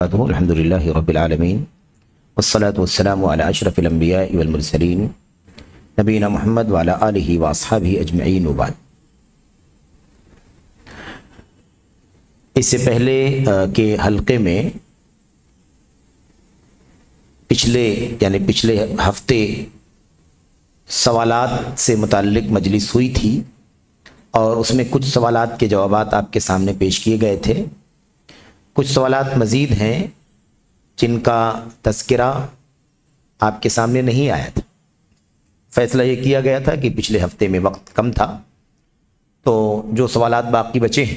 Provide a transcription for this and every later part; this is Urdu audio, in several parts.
الحمدللہ رب العالمین والصلاة والسلام علی اشرف الانبیاء والمرسلین نبینا محمد وعلی آلہ واصحابہ اجمعین وبعد۔ اس سے پہلے کے حلقے میں پچھلے ہفتے سوالات سے متعلق مجلس ہوئی تھی اور اس میں کچھ سوالات کے جوابات آپ کے سامنے پیش کیے گئے تھے۔ کچھ سوالات مزید ہیں جن کا تذکرہ آپ کے سامنے نہیں آیا تھا۔ فیصلہ یہ کیا گیا تھا کہ پچھلے ہفتے میں وقت کم تھا تو جو سوالات باقی بچے ہیں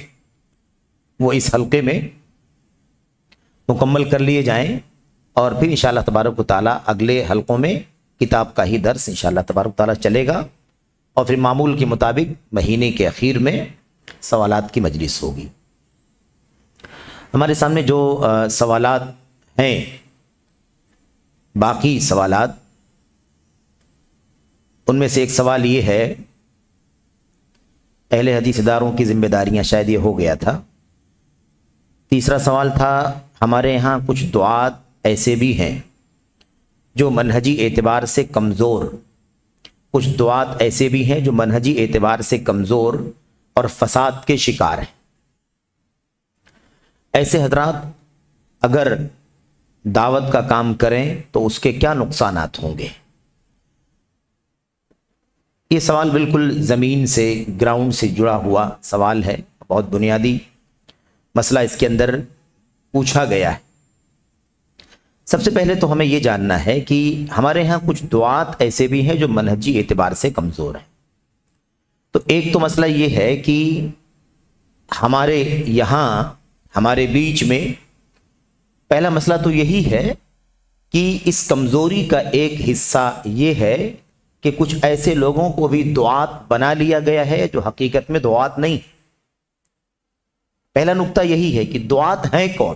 وہ اس حلقے میں مکمل کر لیے جائیں اور پھر انشاءاللہ تبارک و تعالیٰ اگلے حلقوں میں کتاب کا ہی درس انشاءاللہ تبارک و تعالیٰ چلے گا اور پھر معمول کے مطابق مہینے کے اخیر میں سوالات کی مجلس ہوگی۔ ہمارے سامنے جو سوالات ہیں، باقی سوالات، ان میں سے ایک سوال یہ ہے، اہل حدیث اداروں کی ذمہ داریاں، شاید یہ ہو گیا تھا۔ تیسرا سوال تھا، ہمارے ہاں کچھ دعات ایسے بھی ہیں جو منہجی اعتبار سے کمزور، کچھ دعات ایسے بھی ہیں جو منہجی اعتبار سے کمزور اور فساد کے شکار ہیں۔ ایسے حضرات اگر دعوت کا کام کریں تو اس کے کیا نقصانات ہوں گے؟ یہ سوال بالکل زمین سے، گراؤنڈ سے جڑا ہوا سوال ہے، بہت بنیادی مسئلہ اس کے اندر پوچھا گیا ہے۔ سب سے پہلے تو ہمیں یہ جاننا ہے کہ ہمارے ہاں کچھ دعات ایسے بھی ہیں جو منہجی اعتبار سے کمزور ہیں۔ تو ایک تو مسئلہ یہ ہے کہ ہمارے یہاں، ہمارے بیچ میں پہلا مسئلہ تو یہی ہے کہ اس کمزوری کا ایک حصہ یہ ہے کہ کچھ ایسے لوگوں کو بھی دعات بنا لیا گیا ہے جو حقیقت میں دعات نہیں۔ پہلا نقطہ یہی ہے کہ دعات ہیں کون؟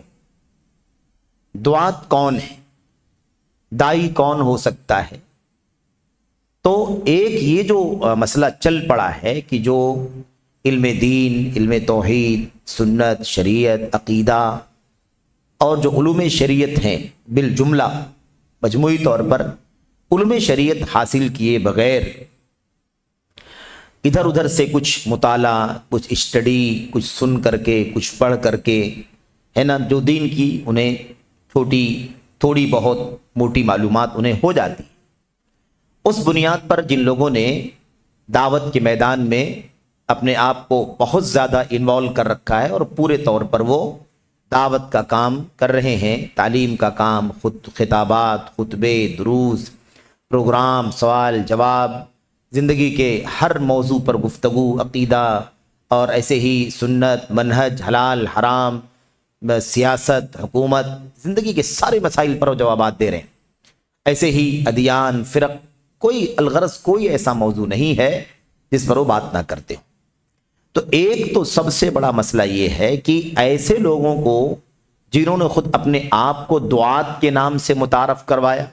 دعات کون ہے؟ دائی کون ہو سکتا ہے؟ تو ایک یہ جو مسئلہ چل پڑا ہے کہ جو علم دین، علم توحید، سنت، شریعت، عقیدہ اور جو علوم شریعت ہیں، بالجملہ مجموعی طور پر علوم شریعت حاصل کیے بغیر ادھر ادھر سے کچھ مطالعہ، کچھ اسٹڈی، کچھ سن کر کے، کچھ پڑھ کر کے، ہے نا، جو دین کی انہیں تھوڑی بہت موٹی معلومات انہیں ہو جاتی، اس بنیاد پر جن لوگوں نے دعوت کے میدان میں اپنے آپ کو بہت زیادہ انوالو کر رکھا ہے اور پورے طور پر وہ دعوت کا کام کر رہے ہیں، تعلیم کا کام، خطابات، خطبے، دروس، پروگرام، سوال جواب، زندگی کے ہر موضوع پر گفتگو، عقیدہ اور ایسے ہی سنت، منہج، حلال حرام، سیاست، حکومت، زندگی کے سارے مسائل پر وہ جوابات دے رہے ہیں۔ ایسے ہی ادیان، فرق، کوئی الغرض کوئی ایسا موضوع نہیں ہے جس پر وہ بات نہ کرتے ہوں۔ تو ایک تو سب سے بڑا مسئلہ یہ ہے کہ ایسے لوگوں کو جنہوں نے خود اپنے آپ کو دعات کے نام سے متعارف کروایا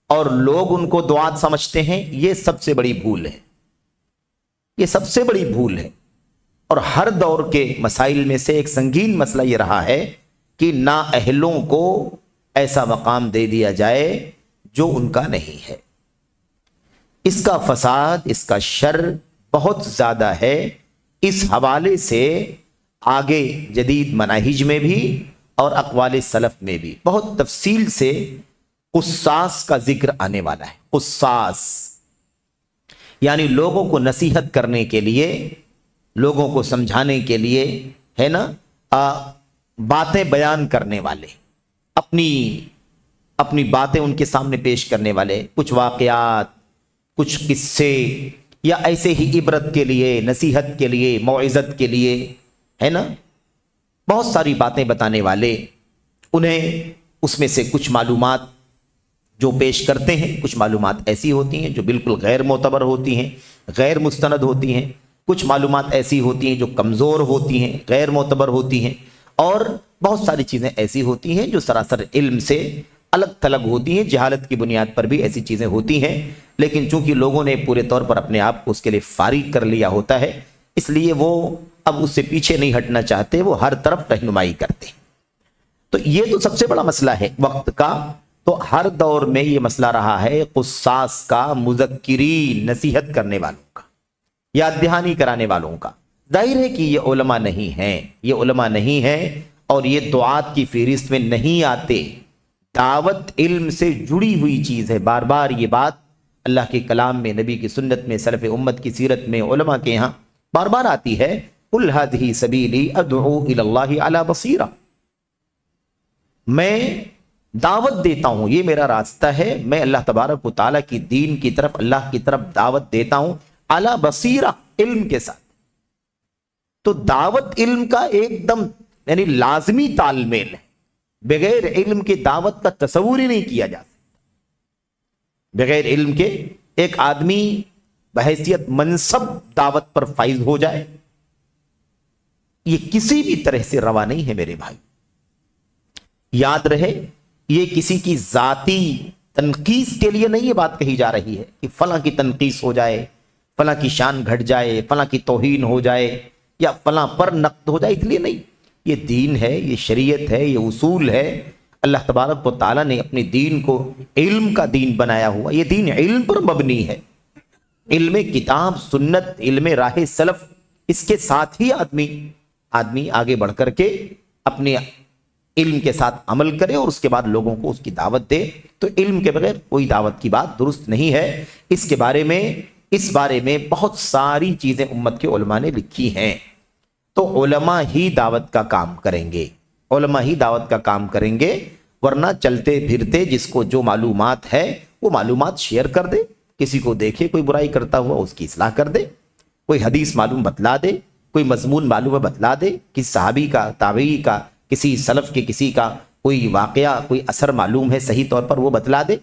اور لوگ ان کو دعات سمجھتے ہیں، یہ سب سے بڑی بھول ہے، یہ سب سے بڑی بھول ہے۔ اور ہر دور کے مسائل میں سے ایک سنگین مسئلہ یہ رہا ہے کہ نااہلوں کو ایسا مقام دے دیا جائے جو ان کا نہیں ہے۔ اس کا فساد، اس کا شر بہت زیادہ ہے۔ اس حوالے سے آگے جدید مناہج میں بھی اور اقوال سلف میں بھی بہت تفصیل سے قصاص کا ذکر آنے والا ہے۔ قصاص یعنی لوگوں کو نصیحت کرنے کے لیے، لوگوں کو سمجھانے کے لیے، ہے نا، باتیں بیان کرنے والے، اپنی باتیں ان کے سامنے پیش کرنے والے، کچھ واقعات، کچھ قصے، یا ایسے ہی عبرت کے لیے، نصیحت کے لیے، موعظت کے لیے، ہے نا، بہت ساری باتیں بتانے والے، انہیں اس میں سے کچھ معلومات جو پیش کرتے ہیں، کچھ معلومات ایسی ہوتی ہیں جو بالکل غیر معتبر ہوتی ہیں، غیر مستند ہوتی ہیں، کچھ معلومات ایسی ہوتی ہیں جو کمزور ہوتی ہیں، غیر معتبر ہوتی ہیں، اور بہت ساری چیزیں ایسی ہوتی ہیں جو سراسر علم سے الگ تھلگ ہوتی ہیں، جہالت کی بنیاد پر بھی ایسی چیزیں ہوتی ہیں، لیکن چونکہ لوگوں نے پورے طور پر اپنے آپ کو اس کے لیے فارغ کر لیا ہوتا ہے، اس لیے وہ اب اس سے پیچھے نہیں ہٹنا چاہتے، وہ ہر طرف رہنمائی کرتے ہیں۔ تو یہ تو سب سے بڑا مسئلہ ہے وقت کا. تو ہر دور میں یہ مسئلہ رہا ہے قصاص کا، مذکرین، نصیحت کرنے والوں کا، یاد دہانی کرانے والوں کا. ظاہر ہے کہ یہ علماء نہیں ہیں، یہ علماء نہیں ہیں اور یہ دعات کی فہرست میں نہیں آتے. دعوت علم سے جڑی ہوئی چیز ہے. بار بار یہ بات اللہ کے کلام میں، نبی کی سنت میں، سلف امت کی سیرت میں، علماء کے یہاں بار بار آتی ہے. قل هذه سبیلی ادعو الی اللہ علی بصیرہ، میں دعوت دیتا ہوں، یہ میرا راستہ ہے، میں اللہ تبارک و تعالیٰ کی دین کی طرف، اللہ کی طرف دعوت دیتا ہوں علی بصیرہ، علم کے ساتھ. تو دعوت علم کا ایک دم یعنی لازمی تال میل ہے. بغیر علم کے دعوت کا تصور ہی نہیں کیا جا سکتا. بغیر علم کے ایک آدمی بحیثیت منصب دعوت پر فائز ہو جائے، یہ کسی بھی طرح سے روا نہیں ہے میرے بھائی. یاد رہے، یہ کسی کی ذاتی تنقیص کے لیے نہیں یہ بات کہی جا رہی ہے کہ فلاں کی تنقیص ہو جائے، فلاں کی شان گھٹ جائے، فلاں کی توہین ہو جائے یا فلاں پر نقد ہو جائے، اس لیے نہیں. یہ دین ہے، یہ شریعت ہے، یہ اصول ہے. اللہ تبارک و تعالیٰ نے اپنے دین کو علم کا دین بنایا ہوا. یہ دین علم پر مبنی ہے. علم کتاب، سنت، علم راہ سلف، اس کے ساتھ ہی آدمی آگے بڑھ کر کے اپنے علم کے ساتھ عمل کرے اور اس کے بعد لوگوں کو اس کی دعوت دے. تو علم کے بغیر کوئی دعوت کی بات درست نہیں ہے. اس بارے میں بہت ساری چیزیں امت کے علماء نے لکھی ہیں. تو علماء ہی دعوت کا کام کریں گے، علماء ہی دعوت کا کام کریں گے. ورنہ چلتے پھرتے جس کو جو معلومات ہے وہ معلومات شیئر کر دے. کسی کو دیکھے کوئی برائی کرتا ہوا اس کی اصلاح کر دے، کوئی حدیث معلوم بتلا دے، کوئی مضمون معلوم ہے بتلا دے، کسی صحابی کا، تابعی کا، کسی سلف کے کسی کا کوئی واقعہ، کوئی اثر معلوم ہے صحیح طور پر وہ بتلا دے.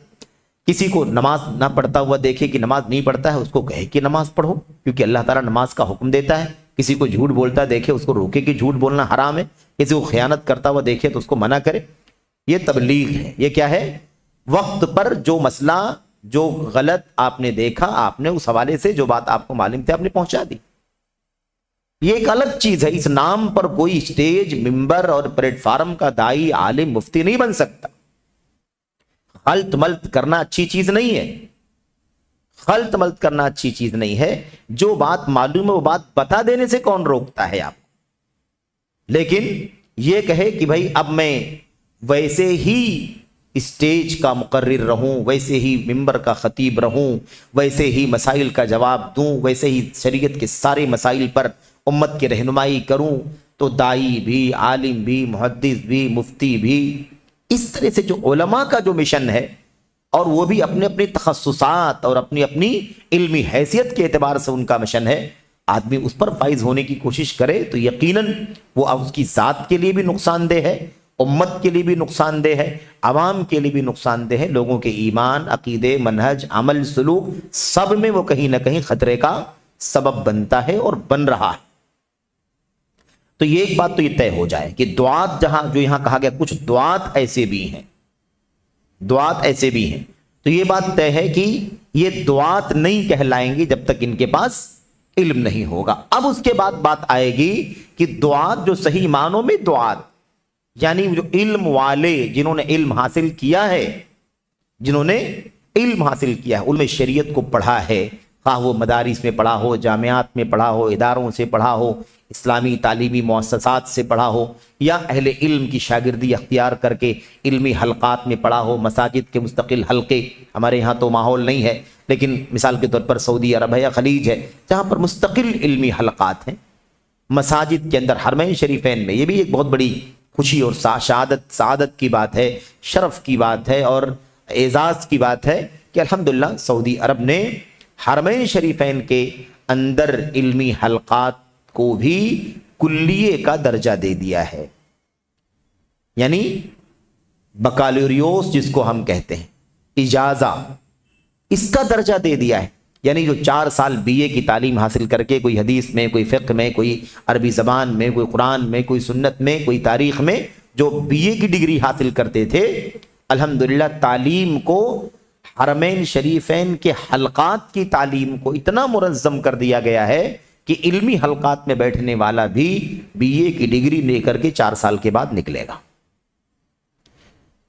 کسی کو نماز نہ پڑھتا ہوا دیکھے کہ نماز نہیں پڑھتا ہے، اس کو کہے کہ نماز پڑھو، کیونکہ اللہ تعالیٰ نماز کا حکم دیتا ہے. کسی کو جھوٹ بولتا دیکھے اس کو روکے کہ جھوٹ بولنا حرام ہے. کسی کو خیانت کرتا ہوا دیکھے تو اس کو منع کرے. یہ تبلیغ ہے. یہ کیا ہے؟ وقت پر جو مسئلہ، جو غلط آپ نے دیکھا، آپ نے اس حوالے سے جو بات آپ کو معلوم تھی آپ نے پہنچا دی. یہ ایک الگ چیز ہے. اس نام پر کوئی اسٹیج، ممبر اور پلیٹ فارم کا دائی، عالم، مفتی نہیں بن سکتا. خلط ملط کرنا اچھی چیز نہیں ہے. خلط ملط کرنا اچھی چیز نہیں ہے. جو بات معلوم ہے وہ بات بتا دینے سے کون روکتا ہے آپ؟ لیکن یہ کہے کہ بھائی اب میں ویسے ہی اسٹیج کا مقرر رہوں، ویسے ہی ممبر کا خطیب رہوں، ویسے ہی مسائل کا جواب دوں، ویسے ہی شریعت کے سارے مسائل پر امت کی رہنمائی کروں، تو دائی بھی، عالم بھی، محدث بھی، مفتی بھی، اس طرح سے جو علماء کا جو مشن ہے، اور وہ بھی اپنے اپنے تخصصات اور اپنی اپنی علمی حیثیت کے اعتبار سے ان کا مشن ہے، آدمی اس پر فائز ہونے کی کوشش کرے تو یقیناً وہ اس کی ذات کے لیے بھی نقصان دہ ہے، امت کے لیے بھی نقصان دہ ہے، عوام کے لیے بھی نقصان دہ ہے. لوگوں کے ایمان، عقیدے، منہج، عمل، سلوک، سب میں وہ کہیں نہ کہیں خطرے کا سبب بنتا ہے اور بن رہا ہے. تو یہ ایک بات تو یہ طے ہو جائے کہ دعات جو یہاں کہا گیا، کچھ دعات ایسے بھی ہیں، دعات ایسے بھی ہیں. تو یہ بات طے ہے کہ یہ دعات نہیں کہلائیں گے جب تک ان کے پاس علم نہیں ہوگا. اب اس کے بعد بات آئے گی کہ دعات جو صحیح معنوں میں دعات، یعنی جو علم والے، جنہوں نے علم حاصل کیا ہے، جنہوں نے علم حاصل کیا ہے، علم شریعت کو پڑھا ہے، خواہ وہ مدارس میں پڑھا ہو، جامعات میں پڑھا ہو، اداروں سے پڑھا ہو، اسلامی تعلیمی مؤسسات سے پڑھا ہو، یا اہل علم کی شاگردی اختیار کر کے علمی حلقات میں پڑھا ہو، مساجد کے مستقل حلقے. ہمارے یہاں تو ماحول نہیں ہے، لیکن مثال کے طور پر سعودی عرب ہے یا خلیج ہے جہاں پر مستقل علمی حلقات ہیں. مساجد کے اندر حرمین شریفین میں، یہ بھی ایک بہت بڑی خوشی اور سعادت کی بات ہے، شرف کی بات ہے اور اعزاز کی بات ہے کہ الحمدللہ سعودی عرب نے حرمین شریفین کے اندر علمی حلقات کو بھی کلیے کا درجہ دے دیا ہے. یعنی بکالوریوس جس کو ہم کہتے ہیں، اجازہ، اس کا درجہ دے دیا ہے. یعنی جو 4 سال بی اے کی تعلیم حاصل کر کے کوئی حدیث میں، کوئی فقہ میں، کوئی عربی زبان میں، کوئی قرآن میں، کوئی سنت میں، کوئی تاریخ میں جو بی اے کی ڈگری حاصل کرتے تھے، الحمدللہ تعلیم کو، حرمین شریفین کے حلقات کی تعلیم کو اتنا منظم کر دیا گیا ہے کہ علمی حلقات میں بیٹھنے والا بھی بی اے کی ڈگری لے کر کے 4 سال کے بعد نکلے گا.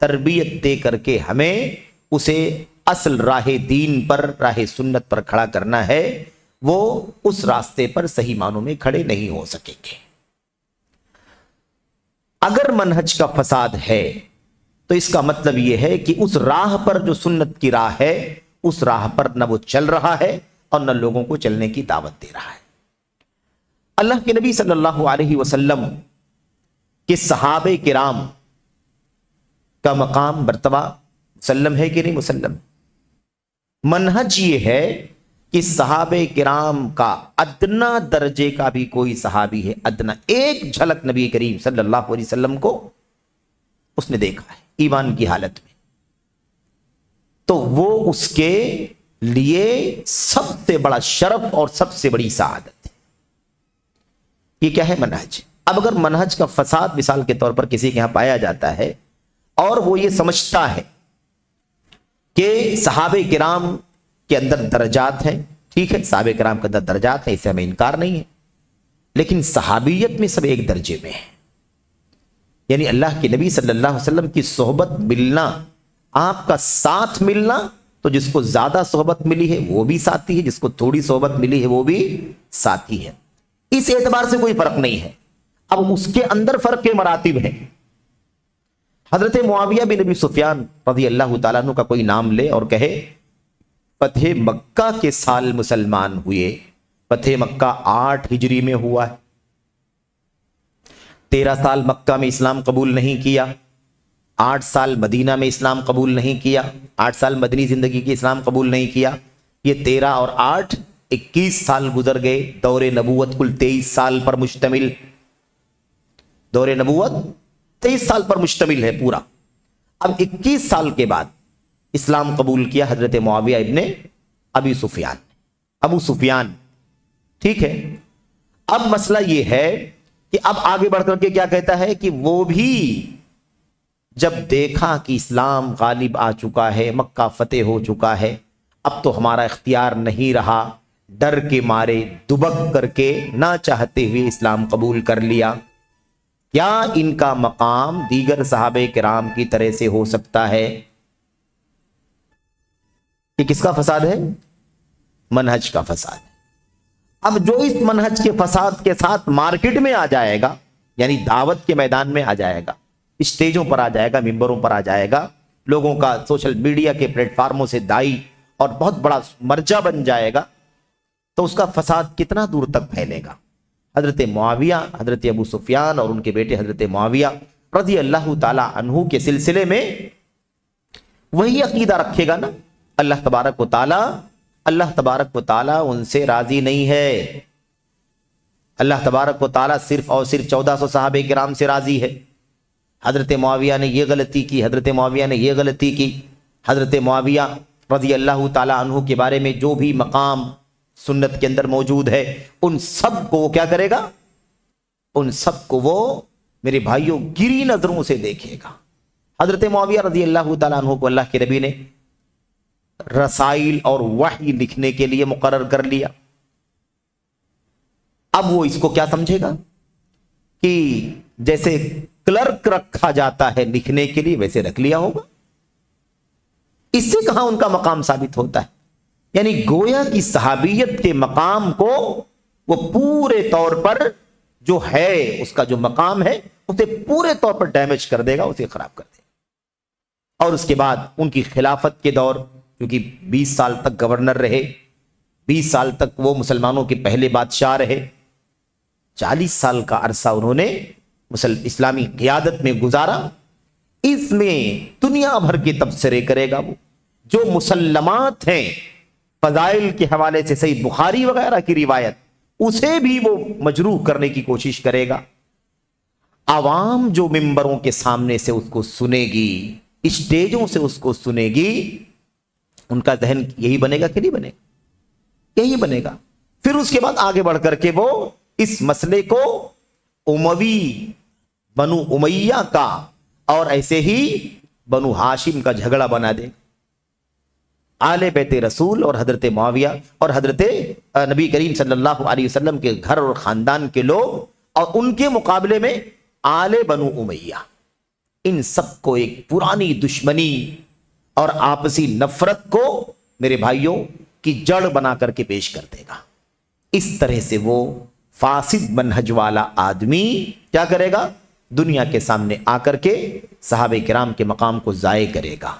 تربیت دے کر کے ہمیں اسے اصل راہ دین پر، راہ سنت پر کھڑا کرنا ہے، وہ اس راستے پر صحیح معنوں میں کھڑے نہیں ہو سکیں گے۔ اگر منہج کا فساد ہے تو اس کا مطلب یہ ہے کہ اس راہ پر جو سنت کی راہ ہے، اس راہ پر نہ وہ چل رہا ہے اور نہ لوگوں کو چلنے کی دعوت دے رہا ہے۔ اللہ کے نبی صلی اللہ علیہ وسلم کہ صحابہ کرام کا مقام مرتبہ مسلم ہے کہ نہیں مسلم؟ منہج یہ ہے کہ صحابہ کرام کا ادنا درجے کا بھی کوئی صحابی ہے، ادنا ایک جھلک نبی کریم صلی اللہ علیہ وسلم کو اس نے دیکھا ہے ایمان کی حالت میں، تو وہ اس کے لیے سب سے بڑا شرف اور سب سے بڑی سعادت ہے۔ یہ کیا ہے؟ منہج۔ اب اگر منہج کا فساد مثال کے طور پر کسی کے ہاں پایا جاتا ہے اور وہ یہ سمجھتا ہے کہ صحابہ کرام کے اندر درجات ہیں، ٹھیک ہے، صحابہ کرام کے اندر درجات ہیں، اس سے ہمیں انکار نہیں ہے، لیکن صحابیت میں سب ایک درجے میں ہیں، یعنی اللہ کے نبی صلی اللہ علیہ وسلم کی صحبت ملنا، آپ کا ساتھ ملنا، تو جس کو زیادہ صحبت ملی ہے وہ بھی ساتھی ہے، جس کو تھوڑی صحبت ملی ہے وہ بھی ساتھی ہے، اس اعتبار سے کوئی فرق نہیں ہے۔ اب اس کے اندر فرق کے مراتب ہیں۔ حضرت معاویہ بن ابی سفیان رضی اللہ تعالیٰ عنہ کا کوئی نام لے اور کہے فتح مکہ کے سال مسلمان ہوئے، فتح مکہ 8 ہجری میں ہوا ہے، 13 سال مکہ میں اسلام قبول نہیں کیا، 8 سال مدینہ میں اسلام قبول نہیں کیا، 8 سال مدنی زندگی کی اسلام قبول نہیں کیا، یہ 13 اور 8 21 سال گزر گئے، دور نبوت کل 23 سال پر مشتمل، دور نبوت 23 سال پر مشتمل ہے پورا۔ اب 21 سال کے بعد اسلام قبول کیا حضرت معاویہ ابن ابی سفیان، ابو سفیان، ٹھیک ہے۔ اب مسئلہ یہ ہے کہ اب آگے بڑھ کر کے کیا کہتا ہے کہ وہ بھی جب دیکھا کہ اسلام غالب آ چکا ہے، مکہ فتح ہو چکا ہے، اب تو ہمارا اختیار نہیں رہا، ڈر کے مارے دبک کر کے نہ چاہتے ہوئے اسلام قبول کر لیا۔ کیا ان کا مقام دیگر صحابہ کرام کی طرح سے ہو سکتا ہے؟ یہ کس کا فساد ہے؟ منہج کا فساد ہے۔ اب جو اس منہج کے فساد کے ساتھ مارکیٹ میں آ جائے گا، یعنی دعوت کے میدان میں آ جائے گا، اسٹیجوں پر آ جائے گا، ممبروں پر آ جائے گا، لوگوں کا سوشل میڈیا کے پلیٹ فارموں سے دائی اور بہت بڑا مرجع بن جائے گا، تو اس کا فساد کتنا دور تک پھیلے گا؟ حضرت معاویہ، حضرت ابو سفیان اور ان کے بیٹے حضرت معاویہ رضی اللہ تعالی عنہ کے سلسلے میں وہی عقیدہ رکھے گا نا، اللہ تبارک و تعالی ان سے راضی نہیں ہے، اللہ تبارک و تعالی صرف اور صرف 1400 صحابہ کرام سے راضی ہے۔ حضرت معاویہ نے یہ غلطی کی، حضرت معاویہ نے یہ غلطی کی، حضرت معاویہ رضی اللہ تعالی عنہ کے بارے میں جو بھی مقام سنت کے اندر موجود ہے، ان سب کو وہ کیا کرے گا؟ ان سب کو وہ میرے بھائیوں گری نظروں سے دیکھے گا۔ حضرت معاویہ رضی اللہ تعالیٰ عنہ کو اللہ کے نبی نے رسائل اور وحی لکھنے کے لیے مقرر کر لیا۔ اب وہ اس کو کیا سمجھے گا کہ جیسے کلرک رکھا جاتا ہے لکھنے کے لیے، ویسے رکھ لیا ہوگا۔ اس سے کہاں ان کا مقام ثابت ہوتا ہے؟ یعنی گویا کی صحابیت کے مقام کو وہ پورے طور پر جو ہے، اس کا جو مقام ہے، اسے پورے طور پر ڈیمیج کر دے گا، اسے خراب کر دے گا۔ اور اس کے بعد ان کی خلافت کے دور، کیونکہ 20 سال تک گورنر رہے، 20 سال تک وہ مسلمانوں کے پہلے بادشاہ رہے، 40 سال کا عرصہ انہوں نے اسلامی قیادت میں گزارا۔ اس میں دنیا بھر کے تبصرے کرے گا، وہ جو مسلمات ہیں فضائل کے حوالے سے، صحیح بخاری وغیرہ کی روایت، اسے بھی وہ مجروح کرنے کی کوشش کرے گا۔ عوام جو ممبروں کے سامنے سے اس کو سنے گی، اسٹیجوں سے اس کو سنے گی، ان کا ذہن یہی بنے گا کہ نہیں بنے گا؟ یہی بنے گا۔ پھر اس کے بعد آگے بڑھ کر کے وہ اس مسئلے کو اموی، بنو امیہ کا اور ایسے ہی بنو ہاشم کا جھگڑا بنا دے۔ آل بیت رسول اور حضرت معاویہ اور حضرت نبی کریم صلی اللہ علیہ وسلم کے گھر اور خاندان کے لوگ، اور ان کے مقابلے میں آل بنو امیہ، ان سب کو ایک پرانی دشمنی اور آپسی نفرت کو میرے بھائیوں کی جڑ بنا کر کے پیش کر دے گا۔ اس طرح سے وہ فاسد منہج والا آدمی کیا کرے گا؟ دنیا کے سامنے آ کر کے صحابہ کرام کے مقام کو ضائع کرے گا،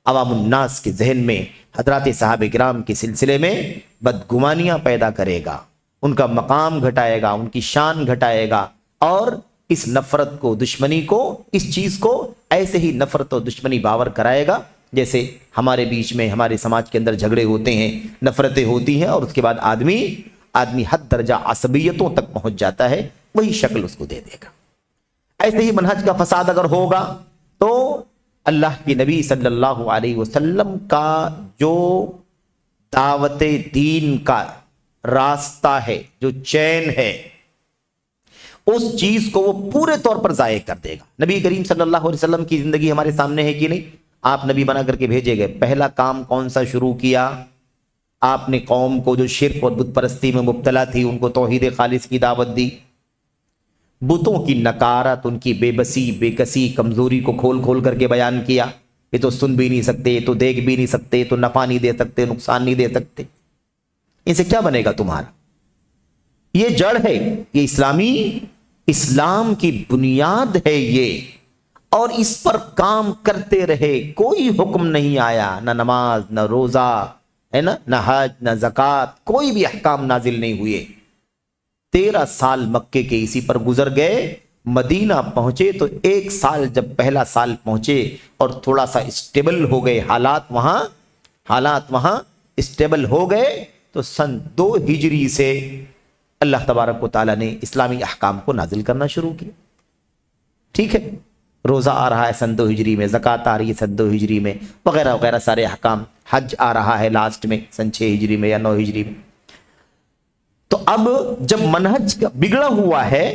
عوام الناس کے ذہن میں حضرات صحابہ کرام کے سلسلے میں بدگمانیاں پیدا کرے گا، ان کا مقام گھٹائے گا، ان کی شان گھٹائے گا، اور اس نفرت کو، دشمنی کو، اس چیز کو ایسے ہی نفرت و دشمنی باور کرائے گا جیسے ہمارے بیچ میں، ہمارے سماج کے اندر جھگڑے ہوتے ہیں، نفرتیں ہوتی ہیں، اور اس کے بعد آدمی حد درجہ عصبیتوں تک پہنچ جاتا ہے، وہی شکل اس کو دے دے گا۔ ایسے ہی منہج کا فساد اگر ہوگا تو اللہ کی نبی صلی اللہ علیہ وسلم کا جو دعوت دین کا راستہ ہے، جو چین ہے، اس چیز کو وہ پورے طور پر ضائع کر دے گا۔ نبی کریم صلی اللہ علیہ وسلم کی زندگی ہمارے سامنے ہے کہ نہیں؟ آپ نبی بنا کر کے بھیجے گئے، پہلا کام کون سا شروع کیا؟ آپ نے قوم کو جو شرک اور بت پرستی میں مبتلا تھی ان کو توحید خالص کی دعوت دی، بتوں کی نکارت، ان کی بے بسی، بے کسی، کمزوری کو کھول کھول کر کے بیان کیا۔ یہ تو سن بھی نہیں سکتے، یہ تو دیکھ بھی نہیں سکتے، یہ تو نفع نہیں دے سکتے، نقصان نہیں دے سکتے، ان سے کیا بنے گا تمہارا؟ یہ جڑ ہے، یہ اسلام کی بنیاد ہے یہ، اور اس پر کام کرتے رہے، کوئی حکم نہیں آیا، نہ نماز، نہ روزہ ہے نا، نہ حج، نہ زکوٰۃ، کوئی بھی احکام نازل نہیں ہوئے۔ 13 سال مکے کے اسی پر گزر گئے، مدینہ پہنچے تو 1 سال جب پہلا سال پہنچے اور تھوڑا سا اسٹیبل ہو گئے حالات وہاں اسٹیبل ہو گئے تو سن 2 ہجری سے اللہ تبارک و تعالیٰ نے اسلامی احکام کو نازل کرنا شروع کیا۔ ٹھیک ہے، روزہ آ رہا ہے سن 2 ہجری میں، زکوٰۃ آ رہی ہے سن 2 ہجری میں، وغیرہ وغیرہ سارے احکام، حج آ رہا ہے لاسٹ میں سن 6 ہجری میں یا 9 ہجری میں۔ تو اب جب منہج کا بگڑا ہوا ہے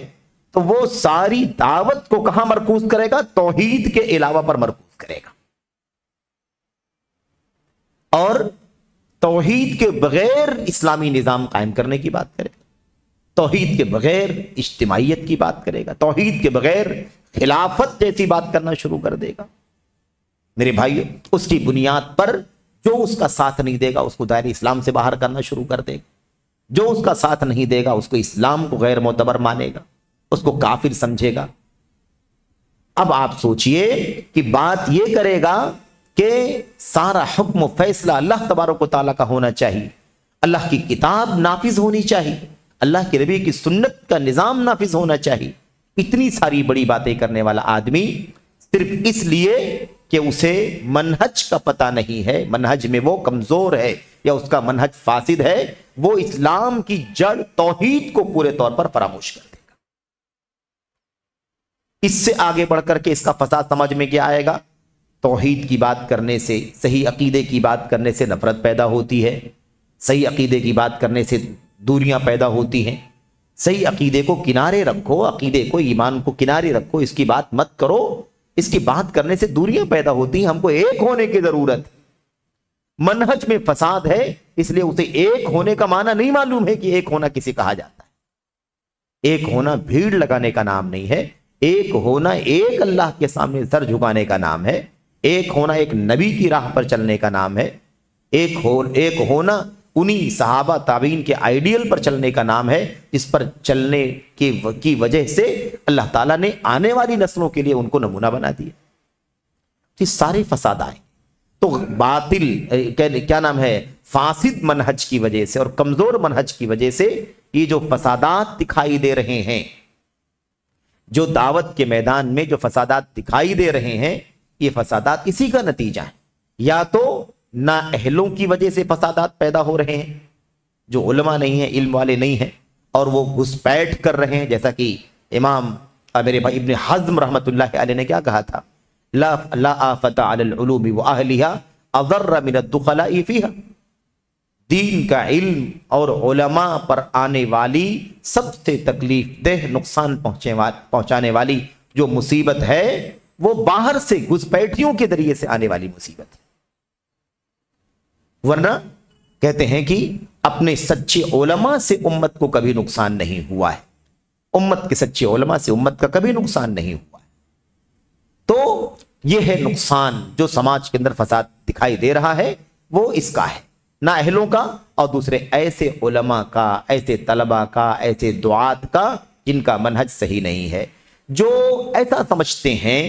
تو وہ ساری دعوت کو کہاں مرکوز کرے گا؟ توحید کے علاوہ پر مرکوز کرے گا، اور توحید کے بغیر اسلامی نظام قائم کرنے کی بات کرے گا، توحید کے بغیر اجتماعیت کی بات کرے گا، توحید کے بغیر خلافت جیسی بات کرنا شروع کر دے گا۔ میرے بھائیو، اس کی بنیاد پر جو اس کا ساتھ نہیں دے گا اس کو دائرہ اسلام سے باہر کرنا شروع کر دے گا، جو اس کا ساتھ نہیں دے گا اس کو اسلام کو غیر معتبر مانے گا، اس کو کافر سمجھے گا۔ اب آپ سوچئے کہ بات یہ کرے گا کہ سارا حکم و فیصلہ اللہ تبارک و تعالیٰ کا ہونا چاہیے، اللہ کی کتاب نافذ ہونی چاہیے، اللہ کے نبی کی سنت کا نظام نافذ ہونا چاہیے۔ اتنی ساری بڑی باتیں کرنے والا آدمی صرف اس لیے کہ اسے منہج کا پتہ نہیں ہے، منہج میں وہ کمزور ہے یا اس کا منہج فاسد ہے، وہ اسلام کی جڑ توحید کو پورے طور پر فراموش کر دے گا۔ اس سے آگے بڑھ کر کے اس کا فساد سمجھ میں کیا آئے گا؟ توحید کی بات کرنے سے، صحیح عقیدے کی بات کرنے سے نفرت پیدا ہوتی ہے، صحیح عقیدے کی بات کرنے سے دوریاں پیدا ہوتی ہیں۔ صحیح عقیدے کو کنارے رکھو، عقیدے کو، ایمان کو کنارے رکھو، اس کی بات مت کرو، اس کی بات کرنے سے دوریاں پیدا ہوتی ہیں۔ ہم کو ایک ہونے کی ضرورت ہے، منہج میں فساد ہے اس لیے اسے ایک ہونے کا معنی نہیں معلوم ہے کہ ایک ہونا کسے کہا جاتا ہے۔ ایک ہونا بھیڑ لگانے کا نام نہیں ہے، ایک ہونا ایک اللہ کے سامنے سر جھکانے کا نام ہے، ایک ہونا ایک نبی کی راہ پر چلنے کا نام ہے، ایک ہونا انہی صحابہ تابعین کے آئیڈیل پر چلنے کا نام ہے، جس پر چلنے کی وجہ سے اللہ تعالیٰ نے آنے والی نسلوں کے لیے ان کو نمونہ بنا دیا۔ یہ سارے فساد آئے تو باطل کیا نام ہے، فاسد منہج کی وجہ سے اور کمزور منہج کی وجہ سے یہ جو فسادات دکھائی دے رہے ہیں، جو دعوت کے میدان میں جو فسادات دکھائی دے رہے ہیں، یہ فسادات اسی کا نتیجہ ہے۔ یا تو نااہلوں کی وجہ سے فسادات پیدا ہو رہے ہیں، جو علماء نہیں ہیں، علم والے نہیں ہیں، اور وہ گھسپیٹ کر رہے ہیں، جیسا کہ امام میرے بھائی ابن حزم رحمۃ اللہ علیہ نے کیا کہا تھا، لا آفت علی العلوم واہلها اضر من الدخلاء فيها۔ دین کا علم اور علماء پر آنے والی سب سے تکلیف دہ، نقصان پہنچانے والی جو مصیبت ہے وہ باہر سے گھسپیٹیوں کے ذریعے سے آنے والی مصیبت ہے۔ ورنہ کہتے ہیں کہ اپنے سچے علماء سے امت کو کبھی نقصان نہیں ہوا ہے، امت کے سچے علماء سے امت کا کبھی نقصان نہیں ہوا ہے۔ تو یہ ہے نقصان جو سماج کے اندر فساد دکھائی دے رہا ہے، وہ اس کا ہے، نہ اہلوں کا اور دوسرے ایسے علماء کا، ایسے طلباء کا، ایسے دعات کا جن کا منہج صحیح نہیں ہے، جو ایسا سمجھتے ہیں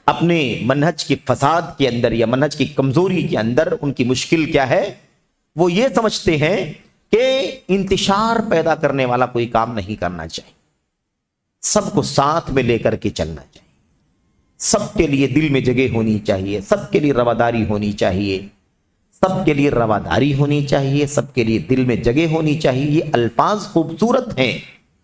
اپنے منہج کی فساد کے اندر یا منہج کی کمزوری کے اندر ان کی مشکل کیا ہے، وہ یہ سمجھتے ہیں کہ انتشار پیدا کرنے والا کوئی کام نہیں کرنا چاہیے، سب کو ساتھ میں لے کر کے چلنا چاہیے، سب کے لیے دل میں جگہ ہونی چاہیے، سب کے لیے رواداری ہونی چاہیے، سب کے لیے رواداری ہونی چاہیے، سب کے لیے دل میں جگہ ہونی چاہیے۔ یہ الفاظ خوبصورت ہیں،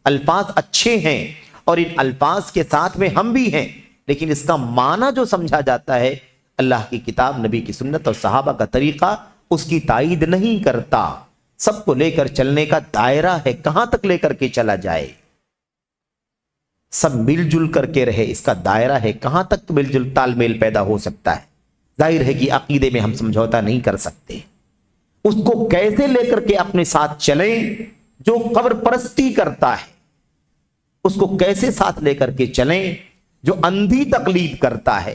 الفاظ اچھے ہیں، اور ان الفاظ کے ساتھ میں ہم بھی ہیں، لیکن اس کا معنی جو سمجھا جاتا ہے اللہ کی کتاب، نبی کی سنت اور صحابہ کا طریقہ اس کی تائید نہیں کرتا۔ سب کو لے کر چلنے کا دائرہ ہے، کہاں تک لے کر کے چلا جائے، سب مل جل کر کے رہے، اس کا دائرہ ہے، کہاں تک مل جل تال میل پیدا ہو سکتا ہے۔ ظاہر ہے کہ عقیدے میں ہم سمجھوتا نہیں کر سکتے، اس کو کیسے لے کر کے اپنے ساتھ چلیں جو قبر پرستی کرتا ہے، اس کو کیسے ساتھ لے کر کے چلیں جو اندھی تقلید کرتا ہے،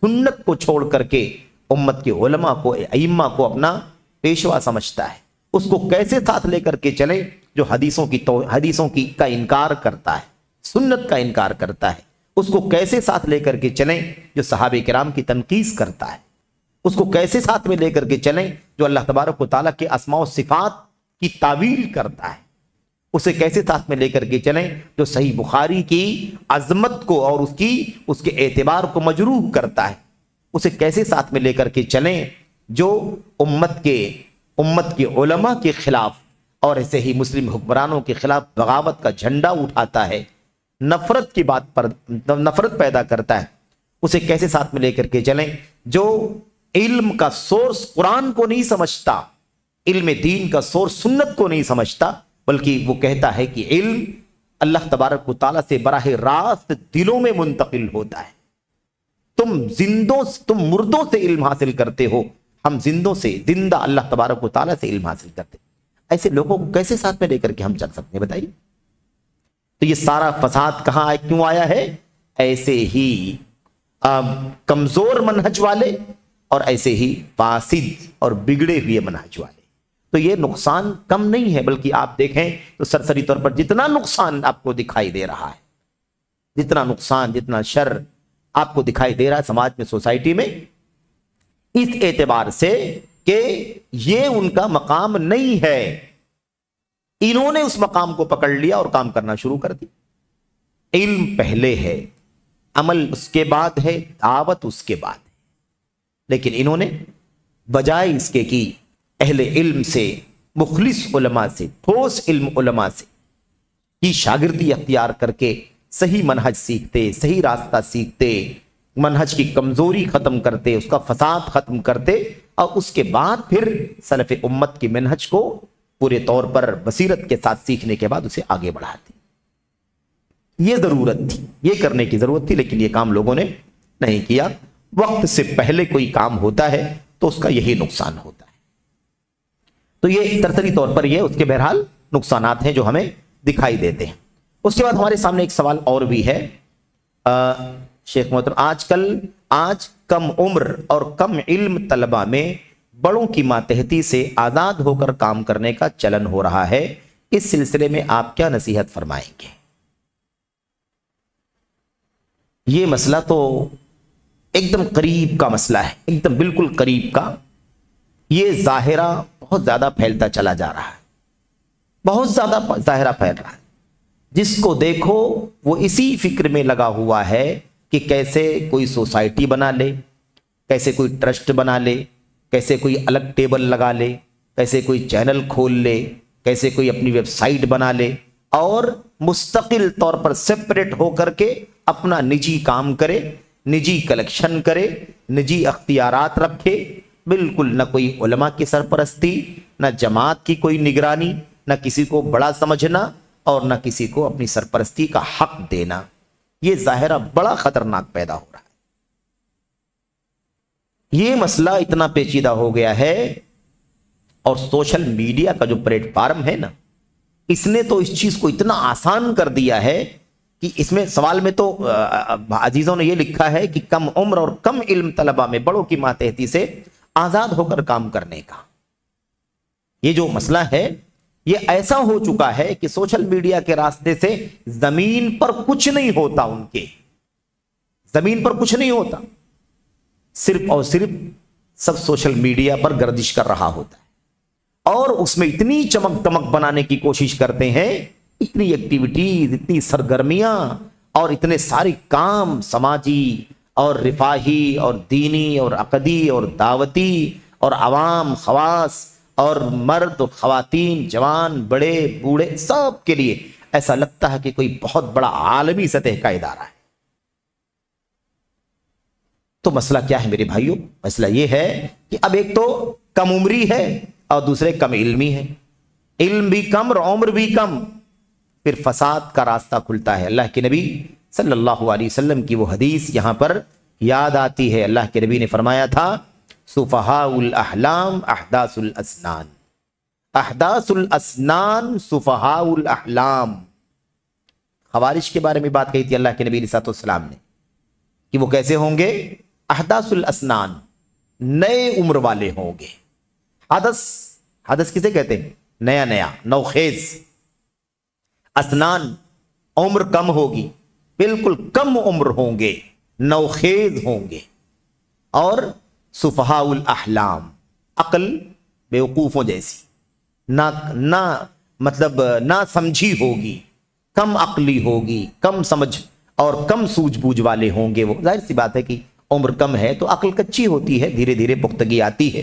سنت کو چھوڑ کر کے امت کے علماء کو، ائمہ کو اپنا پیشوا سمجھتا ہے، اس کو کیسے ساتھ لے کر کے چلیں جو حدیثوں کی کا انکار کرتا ہے، سنت کا انکار کرتا ہے، اس کو کیسے ساتھ لے کر کے چلیں جو صحابہ کرام کی تنقیص کرتا ہے، اس کو کیسے ساتھ میں لے کر کے چلیں جو اللہ تبارک و تعالیٰ کے اسماء و صفات کی تعویل کرتا ہے، اسے کیسے ساتھ میں لے کر کے چلیں جو صحیح بخاری کی عظمت کو اور اس کے اعتبار کو مجروح کرتا ہے، اسے کیسے ساتھ میں لے کر کے چلیں جو امت کے علماء کے خلاف اور ایسے ہی مسلم حکمرانوں کے خلاف بغاوت کا جھنڈا اٹھاتا ہے، نفرت کی بات پر نفرت پیدا کرتا ہے، اسے کیسے ساتھ میں لے کر کے چلیں جو علم کا سورس قرآن کو نہیں سمجھتا، علم دین کا سورس سنت کو نہیں سمجھتا، بلکہ وہ کہتا ہے کہ علم اللہ تبارک و تعالیٰ سے براہ راست دلوں میں منتقل ہوتا ہے، تم مردوں سے علم حاصل کرتے ہو، ہم زندہ اللہ تبارک و تعالیٰ سے علم حاصل کرتے ہیں۔ ایسے لوگوں کو کیسے ساتھ میں لے کر کے ہم چل سکتے ہیں بتائیے؟ تو یہ سارا فساد کہاں کیوں آیا ہے؟ ایسے ہی کمزور منہج والے اور ایسے ہی فاسد اور بگڑے ہوئے منہج والے۔ تو یہ نقصان کم نہیں ہے، بلکہ آپ دیکھیں تو سرسری طور پر جتنا نقصان آپ کو دکھائی دے رہا ہے، جتنا نقصان، جتنا شر آپ کو دکھائی دے رہا ہے سماج میں، سوسائٹی میں، اس اعتبار سے کہ یہ ان کا مقام نہیں ہے، انہوں نے اس مقام کو پکڑ لیا اور کام کرنا شروع کر دی۔ علم پہلے ہے، عمل اس کے بعد ہے، دعوت اس کے بعد ہے، لیکن انہوں نے بجائے اس کے کی اہل علم سے، مخلص علماء سے، ٹھوس علم علماء سے کی شاگردی اختیار کر کے صحیح منہج سیکھتے، صحیح راستہ سیکھتے، منہج کی کمزوری ختم کرتے، اس کا فساد ختم کرتے، اور اس کے بعد پھر سلف امت کی منہج کو پورے طور پر بصیرت کے ساتھ سیکھنے کے بعد اسے آگے بڑھاتے۔ یہ ضرورت تھی، یہ کرنے کی ضرورت تھی، لیکن یہ کام لوگوں نے نہیں کیا۔ وقت سے پہلے کوئی کام ہوتا ہے تو اس کا یہی نقصان ہوتا ہے۔ تو یہ سرسری طور پر یہ اس کے بہرحال نقصانات ہیں جو ہمیں دکھائی دیتے ہیں۔ اس کے بعد ہمارے سامنے ایک سوال اور بھی ہے شیخ محترم، آج کم عمر اور کم علم طلبہ میں بڑوں کی ماتحتی سے آزاد ہو کر کام کرنے کا چلن ہو رہا ہے، اس سلسلے میں آپ کیا نصیحت فرمائیں گے؟ یہ مسئلہ تو ایک دم قریب کا مسئلہ ہے، ایک دم بالکل قریب کا۔ یہ ظاہرہ بہت زیادہ پھیلتا چلا جا رہا ہے، بہت زیادہ ظاہرہ پھیل رہا ہے۔ جس کو دیکھو وہ اسی فکر میں لگا ہوا ہے کہ کیسے کوئی سوسائٹی بنا لے، کیسے کوئی ٹرسٹ بنا لے، کیسے کوئی الگ ٹیبل لگا لے، کیسے کوئی چینل کھول لے، کیسے کوئی اپنی ویب سائٹ بنا لے، اور مستقل طور پر سیپریٹ ہو کر کے اپنا نجی کام کرے، نجی کلیکشن کرے، نجی اختیارات رکھے، بالکل نہ کوئی علماء کی سرپرستی، نہ جماعت کی کوئی نگرانی، نہ کسی کو بڑا سمجھنا اور نہ کسی کو اپنی سرپرستی کا حق دینا۔ یہ ظاہرہ بڑا خطرناک پیدا ہو رہا ہے۔ یہ مسئلہ اتنا پیچیدہ ہو گیا ہے، اور سوشل میڈیا کا جو پلیٹ فارم ہے نا، اس نے تو اس چیز کو اتنا آسان کر دیا ہے کہ اس میں سوال میں تو عزیزوں نے یہ لکھا ہے کہ کم عمر اور کم علم طلبہ میں بڑوں کی ماتحتی سے آزاد ہو کر کام کرنے کا یہ جو مسئلہ ہے یہ ایسا ہو چکا ہے کہ سوشل میڈیا کے راستے سے زمین پر کچھ نہیں ہوتا، ان کے زمین پر کچھ نہیں ہوتا، صرف اور صرف سب سوشل میڈیا پر گردش کر رہا ہوتا ہے اور اس میں اتنی چمک دمک بنانے کی کوشش کرتے ہیں، اتنی ایکٹیویٹیز، اتنی سرگرمیاں اور اتنے سارے کام سماجی اور رفاہی اور دینی اور عقدی اور دعوتی اور عوام خواص اور مرد اور خواتین، جوان بڑے بوڑھے، سب کے لیے ایسا لگتا ہے کہ کوئی بہت بڑا عالمی سطح کا ادارہ ہے۔ تو مسئلہ کیا ہے میرے بھائیوں؟ مسئلہ یہ ہے کہ اب ایک تو کم عمری ہے اور دوسرے کم علمی ہے، علم بھی کم اور عمر بھی کم، پھر فساد کا راستہ کھلتا ہے۔ اللہ کے نبی صلی اللہ علیہ وسلم کی وہ حدیث یہاں پر یاد آتی ہے۔ اللہ کے نبی نے فرمایا تھا سفہاء الاحلام احداث الاسنان، احداث الاسنان سفہاء الاحلام۔ خوارج کے بارے میں بات کہی تھی اللہ کے نبی صلی اللہ علیہ وسلم نے کہ وہ کیسے ہوں گے؟ احداث الاسنان، نئے عمر والے ہوں گے۔ حدث کسے کہتے ہیں؟ نیا نیا، نوخیز۔ اسنان، عمر کم ہوگی، بالکل کم عمر ہوں گے، نوخیز ہوں گے۔ اور سفہاء الاحلام، عقل بیوقوفوں جیسی، نہ سمجھی ہوگی، کم عقلی ہوگی، کم سمجھ اور کم سوجھ بوجھ والے ہوں گے۔ وہ ظاہر سی بات ہے کہ عمر کم ہے تو عقل کچی ہوتی ہے، دھیرے دھیرے پختگی آتی ہے۔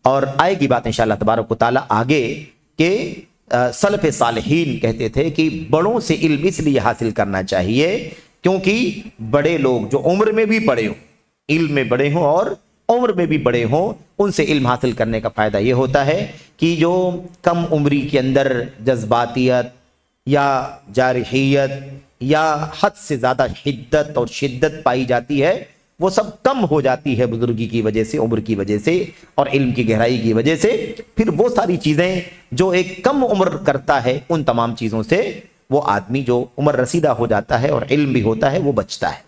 اور آئے گی بات انشاءاللہ تبارک و تعالی آگے کہ سلف صالحین کہتے تھے کہ بڑوں سے علم اس لیے حاصل کرنا چاہیے کیونکہ بڑے لوگ جو عمر میں بھی بڑے ہوں، علم میں بڑے ہوں اور عمر میں بھی بڑے ہوں، ان سے علم حاصل کرنے کا فائدہ یہ ہوتا ہے کہ جو کم عمری کے اندر جذباتیت یا جارحیت یا حد سے زیادہ حدت اور شدت پائی جاتی ہے وہ سب کم ہو جاتی ہے بزرگی کی وجہ سے، عمر کی وجہ سے اور علم کی گہرائی کی وجہ سے۔ پھر وہ ساری چیزیں جو ایک کم عمر کرتا ہے ان تمام چیزوں سے وہ آدمی جو عمر رسیدہ ہو جاتا ہے اور علم بھی ہوتا ہے وہ بچتا ہے۔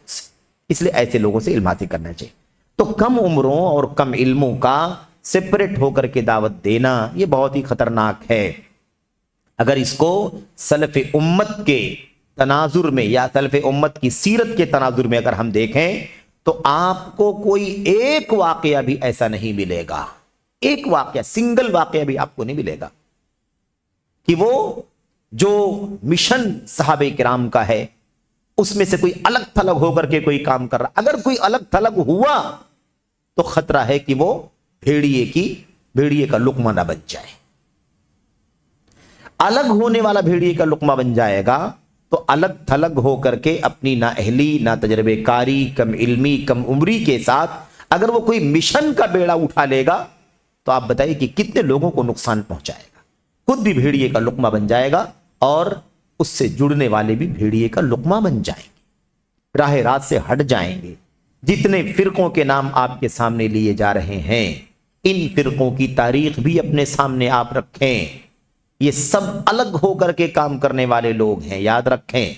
اس لیے ایسے لوگوں سے علم حاصل کرنا چاہیے۔ تو کم عمروں اور کم علموں کا سپریٹ ہو کر کے دعوت دینا یہ بہت ہی خطرناک ہے۔ اگر اس کو سلف امت کے تناظر میں یا سلف امت کی سیرت کے تناظر میں اگر ہم دیکھیں تو آپ کو کوئی ایک واقعہ بھی ایسا نہیں ملے گا، ایک واقعہ، سنگل واقعہ بھی آپ کو نہیں ملے گا کہ وہ جو مشن صحابہ کرام کا ہے اس میں سے کوئی الگ تھلگ ہو کر کے کوئی کام کر رہا۔ اگر کوئی الگ تھلگ ہوا تو خطرہ ہے کہ وہ بھیڑیے کا لقمہ نہ بن جائے۔ الگ ہونے والا بھیڑیے کا لقمہ بن جائے گا تو الگ تھلگ ہو کر کے اپنی نااہلی، نا تجربے کاری، کم علمی، کم عمری کے ساتھ اگر وہ کوئی مشن کا بیڑا اٹھا لے گا تو آپ بتائیے کہ کتنے لوگوں کو نقصان پہنچائے گا۔ خود بھی بھیڑیے کا لقمہ بن جائے گا اور اس سے جڑنے والے بھی بھیڑیے کا لقمہ بن جائیں گے، راہ راست سے ہٹ جائیں گے۔ جتنے فرقوں کے نام آپ کے سامنے لیے جا رہے ہیں ان فرقوں کی تاریخ بھی اپنے سامنے آپ رکھیں، یہ سب الگ ہو کر کے کام کرنے والے لوگ ہیں، یاد رکھیں،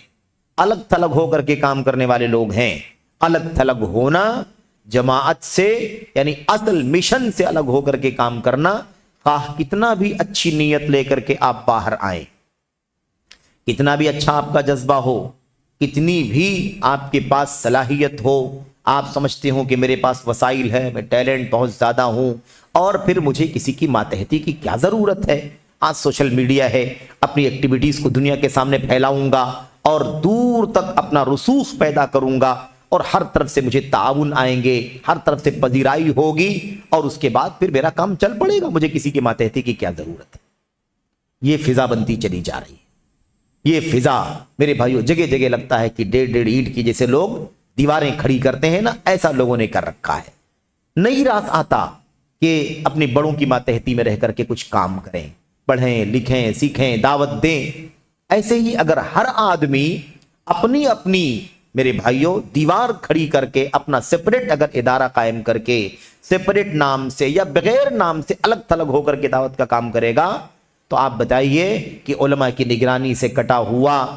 الگ تھلگ ہو کر کے کام کرنے والے لوگ ہیں۔ الگ تھلگ ہونا جماعت سے یعنی اصل مشن سے الگ ہو کر کے کام کرنا، خواہ کتنا بھی اچھی نیت لے کر کے آپ باہر آئیں، کتنا بھی اچھا آپ کا جذبہ ہو، کتنی بھی آپ کے پاس صلاحیت ہو، آپ سمجھتے ہوں کہ میرے پاس وسائل ہے، میں ٹیلنٹ بہت زیادہ ہوں اور پھر مجھے کسی کی ماتحتی کی کیا ضرورت ہے۔ آج سوشل میڈیا ہے، اپنی ایکٹیویٹیز کو دنیا کے سامنے پھیلاؤں گا اور دور تک اپنا رسوخ پیدا کروں گا اور ہر طرف سے مجھے تعاون آئیں گے، ہر طرف سے پذیرائی ہوگی اور اس کے بعد پھر میرا کام چل پڑے گا، مجھے کسی کی ماتحتی کی کیا ضرورت ہے۔ یہ فضا بنتی چلی جا رہی ہے۔ یہ فضا میرے بھائیوں جگہ جگہ لگتا ہے کہ 1.5 اینٹ کی جیسے لوگ دیواریں کھڑی کرتے ہیں نا، ایسا لوگوں نے کر رکھا ہے۔ نہیں راس آتا کہ اپنے بڑوں کی ماتحتی میں رہ کر کے کچھ کام کریں، پڑھیں، لکھیں، سیکھیں، دعوت دیں۔ ایسے ہی اگر ہر آدمی اپنی اپنی میرے بھائیوں دیوار کھڑی کر کے اپنا سپریٹ اگر ادارہ قائم کر کے سپریٹ نام سے یا بغیر نام سے الگ تھلگ ہو کر کے دعوت کا کام کرے گا تو آپ بتائیے کہ علماء کی نگرانی سے کٹا ہوا،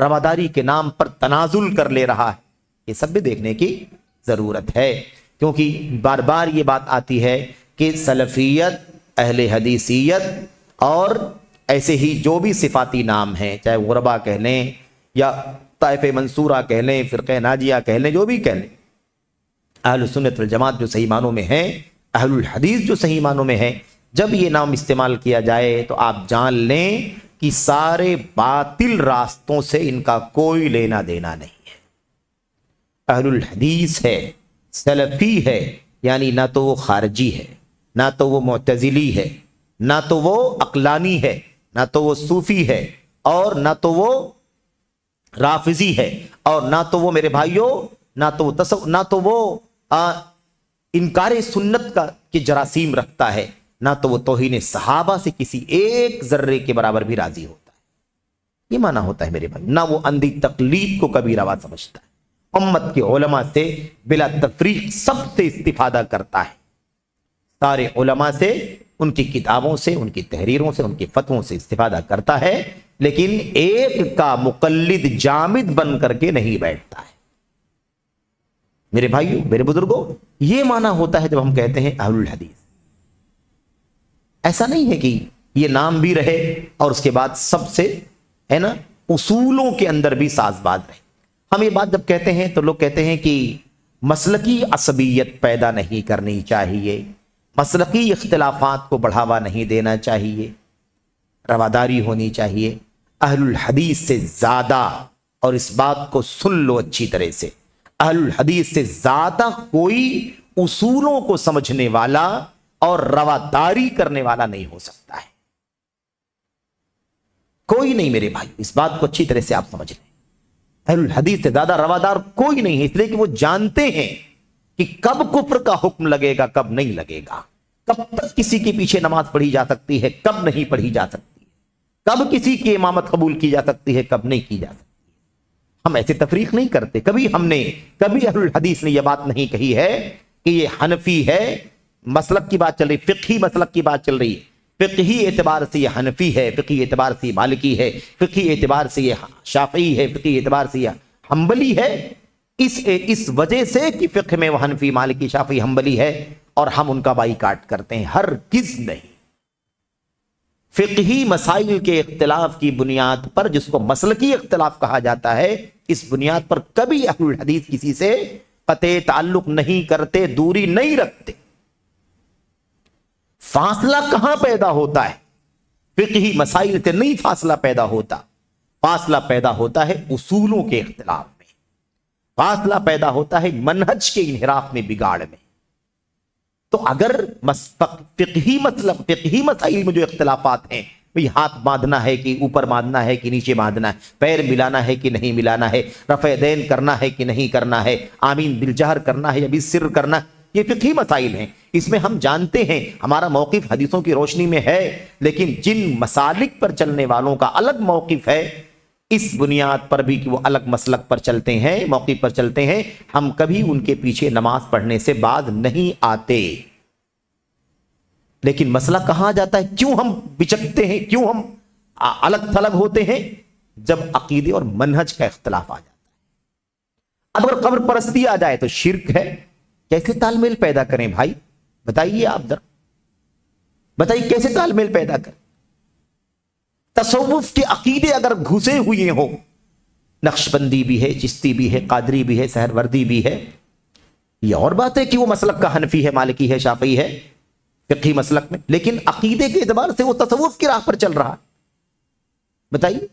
رواداری کے نام پر تنازل کر لے رہا ہے، یہ سب بھی دیکھنے کی ضرورت ہے، کیونکہ بار بار یہ بات آتی ہے کہ سلفیت، اہل حدیثیت اور ایسے ہی جو بھی صفاتی نام ہیں، چاہے غربا کہہ لیں یا طائف منصورہ کہہ لیں، فرقہ ناجیہ کہہ لیں، جو بھی کہہ لیں، اہل سنت والجماعت جو صحیح معنوں میں ہیں، اہل الحدیث جو صحیح معنوں میں ہیں، جب یہ نام استعمال کیا جائے تو آپ جان لیں کہ سارے باطل راستوں سے ان کا کوئی لینا دینا نہیں ہے۔ اہل الحدیث ہے، سلفی ہے، یعنی نہ تو وہ خارجی ہے، نہ تو وہ معتزلی ہے، نہ تو وہ عقلانی ہے، نہ تو وہ صوفی ہے، اور نہ تو وہ رافضی ہے، اور نہ تو وہ میرے بھائیوں نہ تو وہ انکار سنت کا کی جراثیم رکھتا ہے، نہ تو وہ توہین صحابہ سے کسی ایک ذرے کے برابر بھی راضی ہوتا ہے۔ یہ معنی ہوتا ہے میرے بھائی، نہ وہ اندھی تقلید کو کبھی روا سمجھتا ہے، امت کے علماء سے بلا تفریق سب سے استفادہ کرتا ہے، سارے علماء سے، ان کی کتابوں سے، ان کی تحریروں سے، ان کے فتووں سے استفادہ کرتا ہے، لیکن ایک کا مقلد جامد بن کر کے نہیں بیٹھتا ہے۔ میرے بھائیوں، میرے بزرگوں، یہ معنی ہوتا ہے جب ہم کہتے ہیں اہل الحدیث۔ ایسا نہیں ہے کہ یہ نام بھی رہے اور اس کے بعد سب سے ہے نا اصولوں کے اندر بھی ساز باز رہے۔ ہم یہ بات جب کہتے ہیں تو لوگ کہتے ہیں کہ مسلکی عصبیت پیدا نہیں کرنی چاہیے، مسلکی اختلافات کو بڑھاوا نہیں دینا چاہیے، رواداری ہونی چاہیے اہل الحدیث سے زیادہ۔ اور اس بات کو سن لو اچھی طرح سے، اہل الحدیث سے زیادہ کوئی اصولوں کو سمجھنے والا اور رواداری کرنے والا نہیں ہو سکتا ہے، کوئی نہیں میرے بھائی، اس بات کو اچھی طرح سے آپ سمجھ لیں۔ اہل الحدیث سے زیادہ روادار کوئی نہیں ہے، اس لیے کہ وہ جانتے ہیں کہ کب کفر کا حکم لگے گا، کب نہیں لگے گا، کب تک کسی کے پیچھے نماز پڑھی جا سکتی ہے، کب نہیں پڑھی جا سکتی ہے، کب کسی کی امامت قبول کی جا سکتی ہے، کب نہیں کی جا سکتی ہے۔ ہم ایسے تفریق نہیں کرتے، کبھی اہل الحدیث نے یہ بات نہیں کہی ہے کہ یہ حنفی ہے، مسلک کی بات چل رہی، فقہی مسلک کی بات چل رہی ہے، فقہی اعتبار سے یہ حنفی ہے، فقہی اعتبار سے یہ مالکی ہے، فقہی اعتبار سے یہ شافعی ہے، فقہی اعتبار سے یہ حنبلی ہے، اس وجہ سے کہ فقہ میں وہ حنفی، مالکی، شافعی، حنبلی ہے اور ہم ان کا بائیکاٹ کرتے ہیں، ہرگز نہیں۔ فقہی مسائل کے اختلاف کی بنیاد پر، جس کو مسلکی اختلاف کہا جاتا ہے، اس بنیاد پر کبھی اہل الحدیث کسی سے قطع تعلق نہیں کرتے، دوری نہیں رکھتے۔ فاصلہ کہاں پیدا ہوتا ہے؟ فقہی مسائل سے نہیں فاصلہ پیدا ہوتا، فاصلہ پیدا ہوتا ہے اصولوں کے اختلاف میں، فاصلہ پیدا ہوتا ہے منہج کے انحراف میں، بگاڑ میں۔ تو اگر فقہی مسائل میں جو اختلافات ہیں، ہاتھ باندھنا ہے کہ اوپر باندھنا ہے کہ نیچے باندھنا ہے، پیر ملانا ہے کہ نہیں ملانا ہے، رفع دین کرنا ہے کہ نہیں کرنا ہے، آمین بالجہر کرنا ہے یا بالسر کرنا، یہ فقہی مسائل ہیں۔ اس میں ہم جانتے ہیں ہمارا موقف حدیثوں کی روشنی میں ہے، لیکن جن مسالک پر چلنے والوں کا الگ موقف ہے، اس بنیاد پر بھی کہ وہ الگ مسلک پر چلتے ہیں، موقف پر چلتے ہیں، ہم کبھی ان کے پیچھے نماز پڑھنے سے باز نہیں آتے۔ لیکن مسئلہ کہاں جاتا ہے، کیوں ہم بچکتے ہیں، کیوں ہم الگ تھلگ ہوتے ہیں؟ جب عقیدے اور منہج کا اختلاف آ جاتا ہے۔ اگر قبر پرستی آ جائے تو شرک ہے، کیسے تال میل پیدا کریں بھائی؟ بتائیے آپ بتائیے کیسے تال میل پیدا کریں؟ تصوف کے عقیدے اگر گھسے ہوئے ہوں، نقشبندی بھی ہے، چشتی بھی ہے، قادری بھی ہے، سہروردی بھی ہے، یہ اور بات ہے کہ وہ مسلک کا حنفی ہے، مالکی ہے، شافعی ہے، فقہی مسلک میں، لیکن عقیدے کے اعتبار سے وہ تصوف کی راہ پر چل رہا ہے۔ بتائیے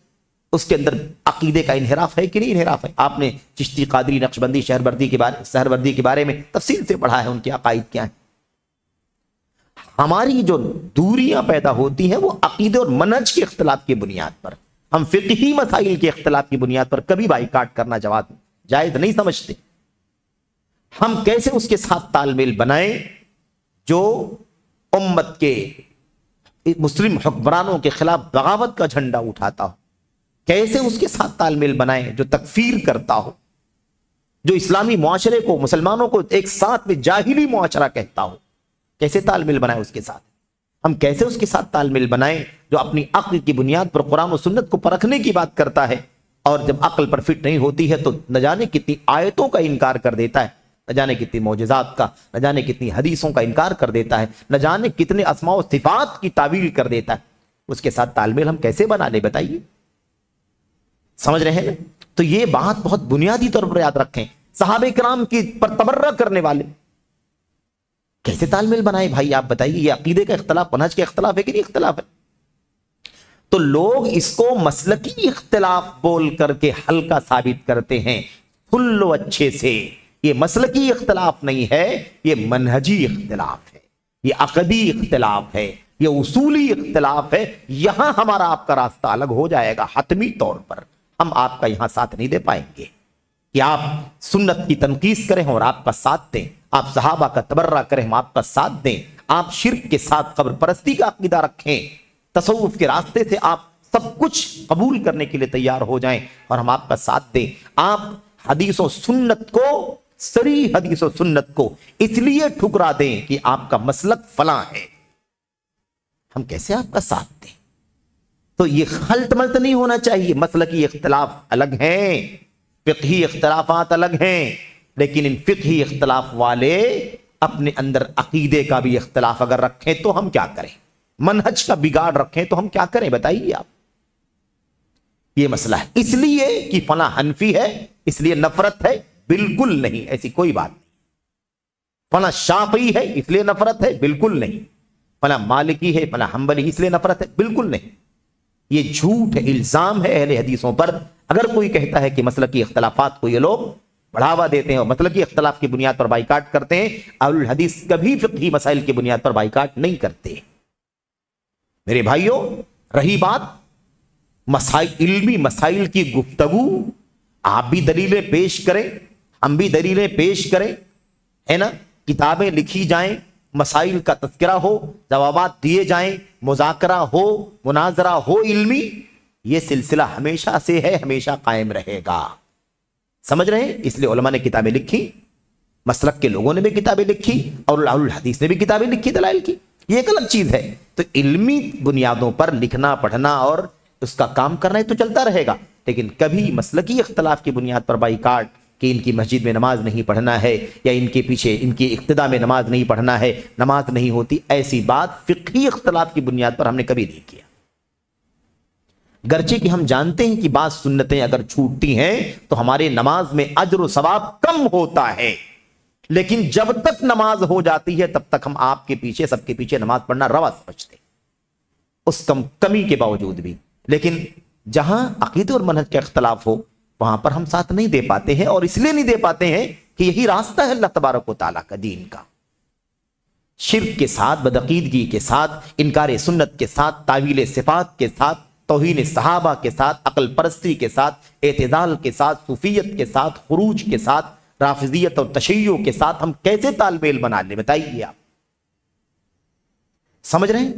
اس کے اندر عقیدے کا انحراف ہے کہ نہیں انحراف ہے؟ آپ نے چشتی، قادری، نقشبندی، سہروردی کے بارے میں تفصیل سے پڑھا ہے، ان کے عقائد کیا ہیں۔ ہماری جو دوریاں پیدا ہوتی ہیں وہ عقیدے اور منہج کے اختلاف کی بنیاد پر، ہم فقہی مسائل کے اختلاف کی بنیاد پر کبھی بائیکاٹ کرنا جائز نہیں سمجھتے۔ ہم کیسے اس کے ساتھ تال میل بنائیں جو امت کے مسلم حکمرانوں کے خلاف بغاوت کا جھنڈا اٹھاتا ہو، کیسے اس کے ساتھ تال میل بنائیں جو تکفیر کرتا ہو، جو اسلامی معاشرے کو، مسلمانوں کو ایک ساتھ میں جاہلی معاشرہ کہتا ہو، کیسے تال میل بنائیں اس کے ساتھ؟ ہم کیسے اس کے ساتھ تال میل بنائیں جو اپنی عقل کی بنیاد پر قرآن و سنت کو پرکھنے کی بات کرتا ہے اور جب عقل پر فٹ نہیں ہوتی ہے تو نہ جانے کتنی آیتوں کا انکار کر دیتا ہے، نہ جانے کتنی معجزات کا، نہ جانے کتنی حدیثوں کا انکار کر دیتا ہے، نہ جانے کتنے اسماء و صفات کی تعویل کر دیتا ہے۔ اس کے ساتھ تال میل ہم کیسے بنا لیں بتائیے؟ سمجھ رہے ہیں نا؟ تو یہ بات بہت بنیادی طور پر یاد رکھیں۔ صحابہ کرام کی پر تبرہ کرنے والے کیسے تال میل بنائے بھائی آپ بتائیے؟ یہ عقیدے کا اختلاف، منہج کا اختلاف ہے کہ نہیں اختلاف ہے؟ تو لوگ اس کو مسلکی اختلاف بول کر کے ہلکا ثابت کرتے ہیں۔ سن لو اچھے سے، یہ مسلکی اختلاف نہیں ہے، یہ منہجی اختلاف ہے، یہ عقدی اختلاف ہے، یہ اصولی اختلاف ہے۔ یہاں ہمارا آپ کا راستہ الگ ہو جائے گا حتمی طور پر۔ ہم آپ کا یہاں ساتھ نہیں دے پائیں گے کہ آپ سنت کی تنقیس کریں اور آپ کا ساتھ دیں، آپ صحابہ کا تبرہ کریں ہم آپ کا ساتھ دیں، آپ شرک کے ساتھ قبر پرستی کا عقیدہ رکھیں، تصوف کے راستے سے آپ سب کچھ قبول کرنے کے لیے تیار ہو جائیں اور ہم آپ کا ساتھ دیں۔ آپ حدیث و سنت کو، صریح حدیث و سنت کو اس لیے ٹھکرا دیں کہ آپ کا مسلک فلاں ہے، ہم کیسے آپ کا ساتھ دیں؟ تو یہ خلط ملط نہیں ہونا چاہیے۔ مسلکی اختلاف الگ ہیں، فقہی اختلافات الگ ہیں، لیکن ان فقہی اختلاف والے اپنے اندر عقیدے کا بھی اختلاف اگر رکھیں تو ہم کیا کریں؟ منہج کا بگاڑ رکھیں تو ہم کیا کریں بتائیے آپ؟ یہ مسئلہ ہے۔ اس لیے کہ فلاں حنفی ہے اس لیے نفرت ہے، بالکل نہیں، ایسی کوئی بات نہیں۔ فلاں شافعی ہے اس لیے نفرت ہے، بالکل نہیں۔ فلاں مالکی ہے، فلاں حنبلی اس لیے نفرت ہے، بالکل نہیں۔ یہ جھوٹ ہے، الزام ہے اہل حدیثوں پر۔ اگر کوئی کہتا ہے کہ مسلکی اختلافات کو یہ لوگ بڑھاوا دیتے ہیں اور مسلکی اختلاف کی بنیاد پر بائیکاٹ کرتے ہیں، اہل الحدیث کبھی فقہی مسائل کی بنیاد پر بائیکاٹ نہیں کرتے۔ میرے بھائیوں، رہی بات مسائل، علمی مسائل کی گفتگو، آپ بھی دلیلیں پیش کریں، ہم بھی دلیلیں پیش کریں، ہے نا؟ کتابیں لکھی جائیں، مسائل کا تذکرہ ہو، جوابات دیے جائیں، مذاکرہ ہو، مناظرہ ہو علمی، یہ سلسلہ ہمیشہ سے ہے، ہمیشہ قائم رہے گا۔ سمجھ رہے ہیں؟ اس لیے علماء نے کتابیں لکھی، مسلک کے لوگوں نے بھی کتابیں لکھی، اور اہل الحدیث نے بھی کتابیں لکھی دلائل کی، یہ ایک الگ چیز ہے۔ تو علمی بنیادوں پر لکھنا، پڑھنا اور اس کا کام کرنا تو چلتا رہے گا، لیکن کبھی مسلکی اختلاف کی بنیاد پر بائیکاٹ کہ ان کی مسجد میں نماز نہیں پڑھنا ہے، یا ان کے پیچھے ان کی اقتداء میں نماز نہیں پڑھنا ہے، نماز نہیں ہوتی، ایسی بات فقہی اختلاف کی بنیاد پر ہم نے کبھی نہیں کیا۔ گرچہ کہ ہم جانتے ہیں کہ بعض سنتیں اگر چھوٹتی ہیں تو ہمارے نماز میں اجر و ثواب کم ہوتا ہے، لیکن جب تک نماز ہو جاتی ہے تب تک ہم آپ کے پیچھے، سب کے پیچھے نماز پڑھنا روا سمجھتے اس کمی کے باوجود بھی۔ لیکن جہاں عقیدے اور منہج کا اختلاف ہو وہاں پر ہم ساتھ نہیں دے پاتے ہیں، اور اس لیے نہیں دے پاتے ہیں کہ یہی راستہ ہے اللہ تبارک و تعالیٰ کا دین کا۔ شرک کے ساتھ، بدعقیدگی کے ساتھ، انکار سنت کے ساتھ، تعویل صفات کے ساتھ، توہین صحابہ کے ساتھ، عقل پرستی کے ساتھ، اعتدال کے ساتھ، صوفیت کے ساتھ، خروج کے ساتھ، رافضیت اور تشیع کے ساتھ ہم کیسے تال میل بنا لیں بتائیے آپ؟ سمجھ رہے ہیں؟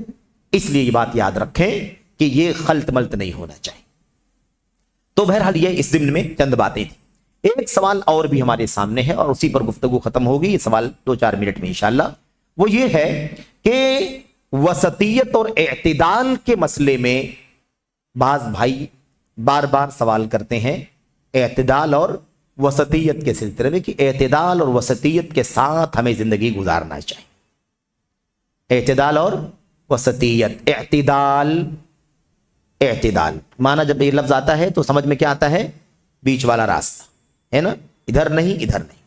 اس لیے یہ بات یاد رکھیں کہ یہ خلط ملط نہیں ہونا چاہیے۔ تو بہرحال یہ اس ضمن میں چند باتیں تھیں۔ ایک سوال اور بھی ہمارے سامنے ہے اور اسی پر گفتگو ختم ہوگی، یہ سوال 2-4 منٹ میں انشاءاللہ۔ وہ یہ ہے کہ وسطیت اور اعتدال کے مسئلے میں بعض بھائی بار بار سوال کرتے ہیں اعتدال اور وسطیت کے سلسلے میں، کہ اعتدال اور وسطیت کے ساتھ ہمیں زندگی گزارنا چاہیے۔ اعتدال اور وسطیت، اعتدال معنی جب یہ لفظ آتا ہے تو سمجھ میں کیا آتا ہے؟ بیچ والا راستہ، ہے نا؟ ادھر نہیں ادھر نہیں۔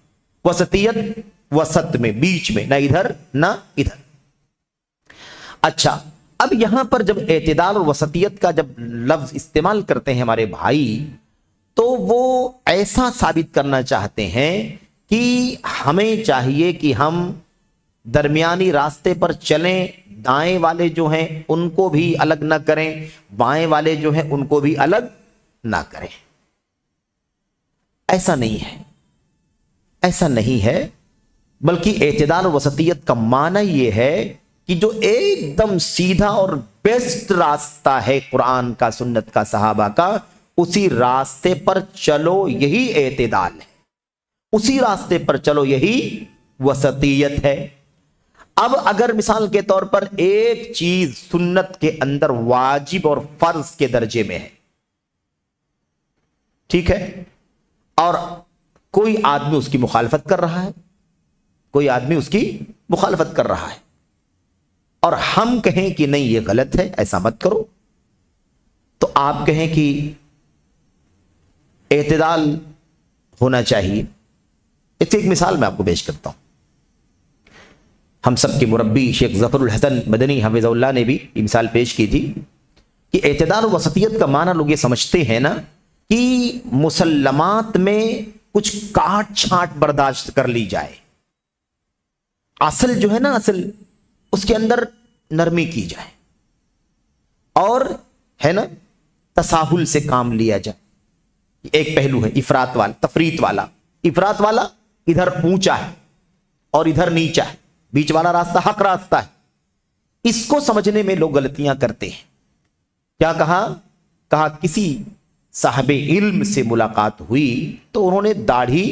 وسطیت وسط میں، بیچ میں، نہ ادھر نہ ادھر۔ اچھا، اب یہاں پر جب اعتدال اور وسطیت کا جب لفظ استعمال کرتے ہیں ہمارے بھائی، تو وہ ایسا ثابت کرنا چاہتے ہیں کہ ہمیں چاہیے کہ ہم درمیانی راستے پر چلیں، دائیں والے جو ہیں ان کو بھی الگ نہ کریں، بائیں والے جو ہیں ان کو بھی الگ نہ کریں۔ ایسا نہیں ہے، ایسا نہیں ہے، بلکہ اعتدال و وسطیت کا معنی یہ ہے کہ جو ایک دم سیدھا اور بیسٹ راستہ ہے قرآن کا، سنت کا، صحابہ کا، اسی راستے پر چلو، یہی اعتدال ہے، اسی راستے پر چلو، یہی وسطیت ہے۔ اب اگر مثال کے طور پر ایک چیز سنت کے اندر واجب اور فرض کے درجے میں ہے، ٹھیک ہے، اور کوئی آدمی اس کی مخالفت کر رہا ہے، کوئی آدمی اس کی مخالفت کر رہا ہے، اور ہم کہیں کہ نہیں یہ غلط ہے، ایسا مت کرو، تو آپ کہیں کہ اعتدال ہونا چاہیے۔ اس کی ایک مثال میں آپ کو پیش کرتا ہوں۔ ہم سب کے مربی شیخ ظفر الحسن مدنی حفظہ اللہ نے بھی یہ مثال پیش کی تھی کہ اعتدال و وسطیت کا معنی لوگ یہ سمجھتے ہیں نا کہ مسلمات میں کچھ کاٹ چھانٹ برداشت کر لی جائے، اصل جو ہے نا، اصل اس کے اندر نرمی کی جائے، اور ہے نا تساہل سے کام لیا جائے۔ ایک پہلو ہے افراط والا، تفریط والا۔ افراط والا ادھر اونچا ہے اور ادھر نیچا ہے، بیچ والا راستہ حق راستہ ہے۔ اس کو سمجھنے میں لوگ غلطیاں کرتے ہیں۔ کیا کہا کسی صاحب علم سے ملاقات ہوئی تو انہوں نے داڑھی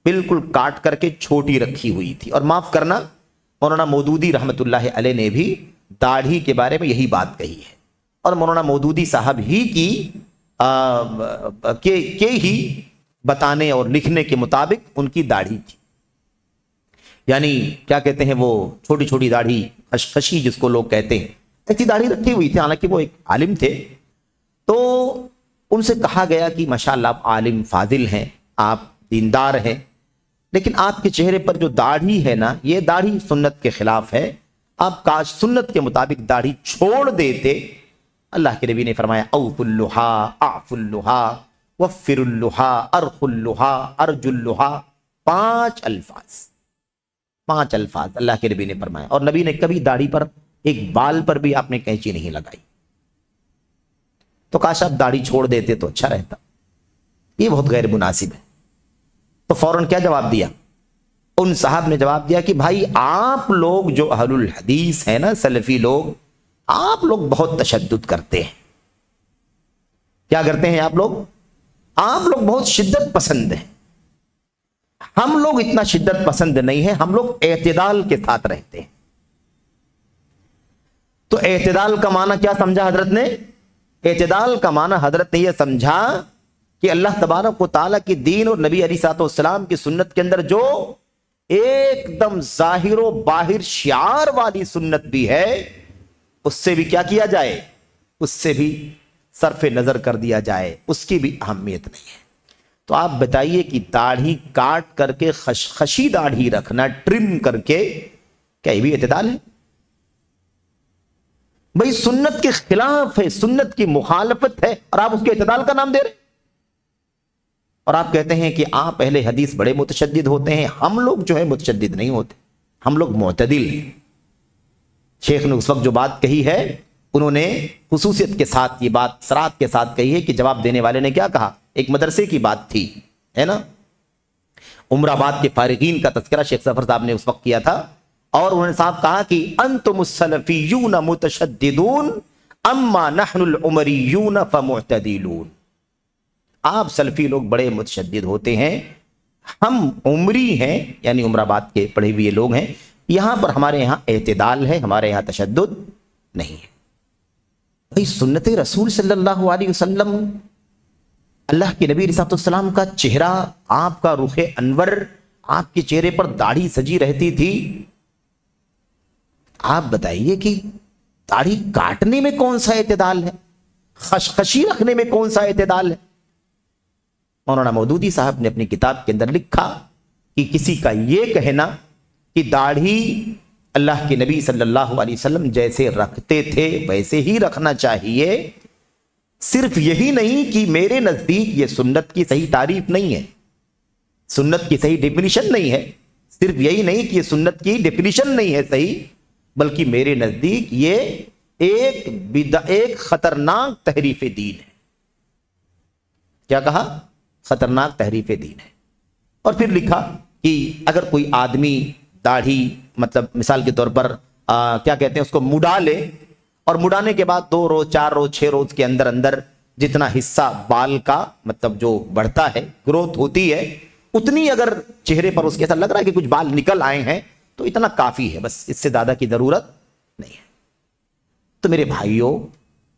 بالکل کاٹ کر کے چھوٹی رکھی ہوئی تھی، اور معاف کرنا مولانا مودودی رحمت اللہ علیہ نے بھی داڑھی کے بارے میں یہی بات کہی ہے، اور مولانا مودودی صاحب ہی کے ہی بتانے اور لکھنے کے مطابق ان کی داڑھی تھی، یعنی کیا کہتے ہیں وہ چھوٹی چھوٹی داڑھی، خشخشی جس کو لوگ کہتے ہیں، ایسی داڑھی رکھی ہوئی تھی۔ حالانکہ وہ ایک عالم تھے، تو ان سے کہا گیا کہ ماشاءاللہ آپ عالم فاضل ہیں، آپ دیندار ہیں، لیکن آپ کے چہرے پر جو داڑھی ہے نا، یہ داڑھی سنت کے خلاف ہے، آپ کاش سنت کے مطابق داڑھی چھوڑ دیتے۔ اللہ کے نبی نے فرمایا اوف اللحا، اعف اللحا، وفر اللحا، ارخ اللحا، ارج اللحا، 5 الفاظ اللہ کے نبی نے فرمایا، اور نبی نے کبھی داڑھی پر ایک بال پر بھی آپ نے قینچی نہیں لگائی۔ تو کاش آپ داڑھی چھوڑ دیتے تو اچھا رہتا، یہ بہت غیر مناسب ہے۔ تو فوراً کیا جواب دیا؟ ان صاحب نے جواب دیا کہ بھائی آپ لوگ جو اہل الحدیث ہیں نا، سلفی لوگ، آپ لوگ بہت تشدد کرتے ہیں۔ کیا کرتے ہیں آپ لوگ بہت شدت پسند ہیں۔ ہم لوگ اتنا شدت پسند نہیں ہیں، ہم لوگ اعتدال کے ساتھ رہتے ہیں۔ تو اعتدال کا معنی کیا سمجھا حضرت نے؟ اعتدال کا معنی حضرت نے یہ سمجھا کہ اللہ تبارک و تعالیٰ کی دین اور نبی علیہ الصلوۃ والسلام کی سنت کے اندر جو ایک دم ظاہر و باہر شعار والی سنت بھی ہے، اس سے بھی کیا کیا جائے؟ اس سے بھی صرف نظر کر دیا جائے، اس کی بھی اہمیت نہیں ہے۔ تو آپ بتائیے کہ داڑھی کاٹ کر کے خشخشی داڑھی رکھنا، ٹرم کر کے، کیا یہ بھی اعتدال ہے؟ بھئی سنت کے خلاف ہے، سنت کی مخالفت ہے، اور آپ اس کے اعتدال کا نام دے رہے، اور آپ کہتے ہیں کہ آپ اہل حدیث بڑے متشدد ہوتے ہیں۔ ہم لوگ جو ہے متشدد نہیں ہوتے، ہم لوگ معتدل ہیں۔ شیخ نے اس وقت جو بات کہی ہے، انہوں نے خصوصیت کے ساتھ یہ بات صراحت کے ساتھ کہی ہے کہ جواب دینے والے نے کیا کہا؟ ایک مدرسے کی بات تھی، ہے نا، عمر آباد کے فارغین کا تذکرہ شیخ ظفر صاحب نے اس وقت کیا تھا، اور انہوں نے صاحب کہا کہ انتم السلفیون متشددون اما نحن العمریون فمعتدلون۔ آپ سلفی لوگ بڑے متشدد ہوتے ہیں، ہم عمری ہیں، یعنی عمر آباد کے پڑھے ہوئے لوگ ہیں، یہاں پر ہمارے یہاں اعتدال ہے، ہمارے یہاں تشدد نہیں ہے۔ بھئی سنت رسول صلی اللہ علیہ وسلم، اللہ کے نبی علیہ السلام کا چہرہ، آپ کا رخ انور، آپ کے چہرے پر داڑھی سجی رہتی تھی۔ آپ بتائیے کہ داڑھی کاٹنے میں کون سا اعتدال ہے؟ خشخشی رکھنے میں کون سا اعتدال ہے؟ مولانا مودودی صاحب نے اپنی کتاب کے اندر لکھا کہ کسی کا یہ کہنا کہ داڑھی اللہ کے نبی صلی اللہ علیہ وسلم جیسے رکھتے تھے ویسے ہی رکھنا چاہیے، صرف یہی نہیں کہ میرے نزدیک یہ سنت کی صحیح تعریف نہیں ہے، سنت کی صحیح ڈیفینیشن نہیں ہے، صرف یہی نہیں کہ یہ سنت کی ڈیفینیشن نہیں ہے صحیح، بلکہ میرے نزدیک یہ ایک خطرناک تحریف دین ہے۔ کیا کہا؟ خطرناک تحریف دین ہے۔ اور پھر لکھا کہ اگر کوئی آدمی داڑھی، مطلب مثال کے طور پر کیا کہتے ہیں اس کو مڈا لے، اور مڈانے کے بعد 2 روز 4 روز 6 روز کے اندر اندر جتنا حصہ بال کا مطلب جو بڑھتا ہے، گروتھ ہوتی ہے، اتنی اگر چہرے پر اس کے ایسا لگ رہا ہے کہ کچھ بال نکل آئے ہیں تو اتنا کافی ہے، بس اس سے زیادہ کی ضرورت نہیں ہے۔ تو میرے بھائیوں،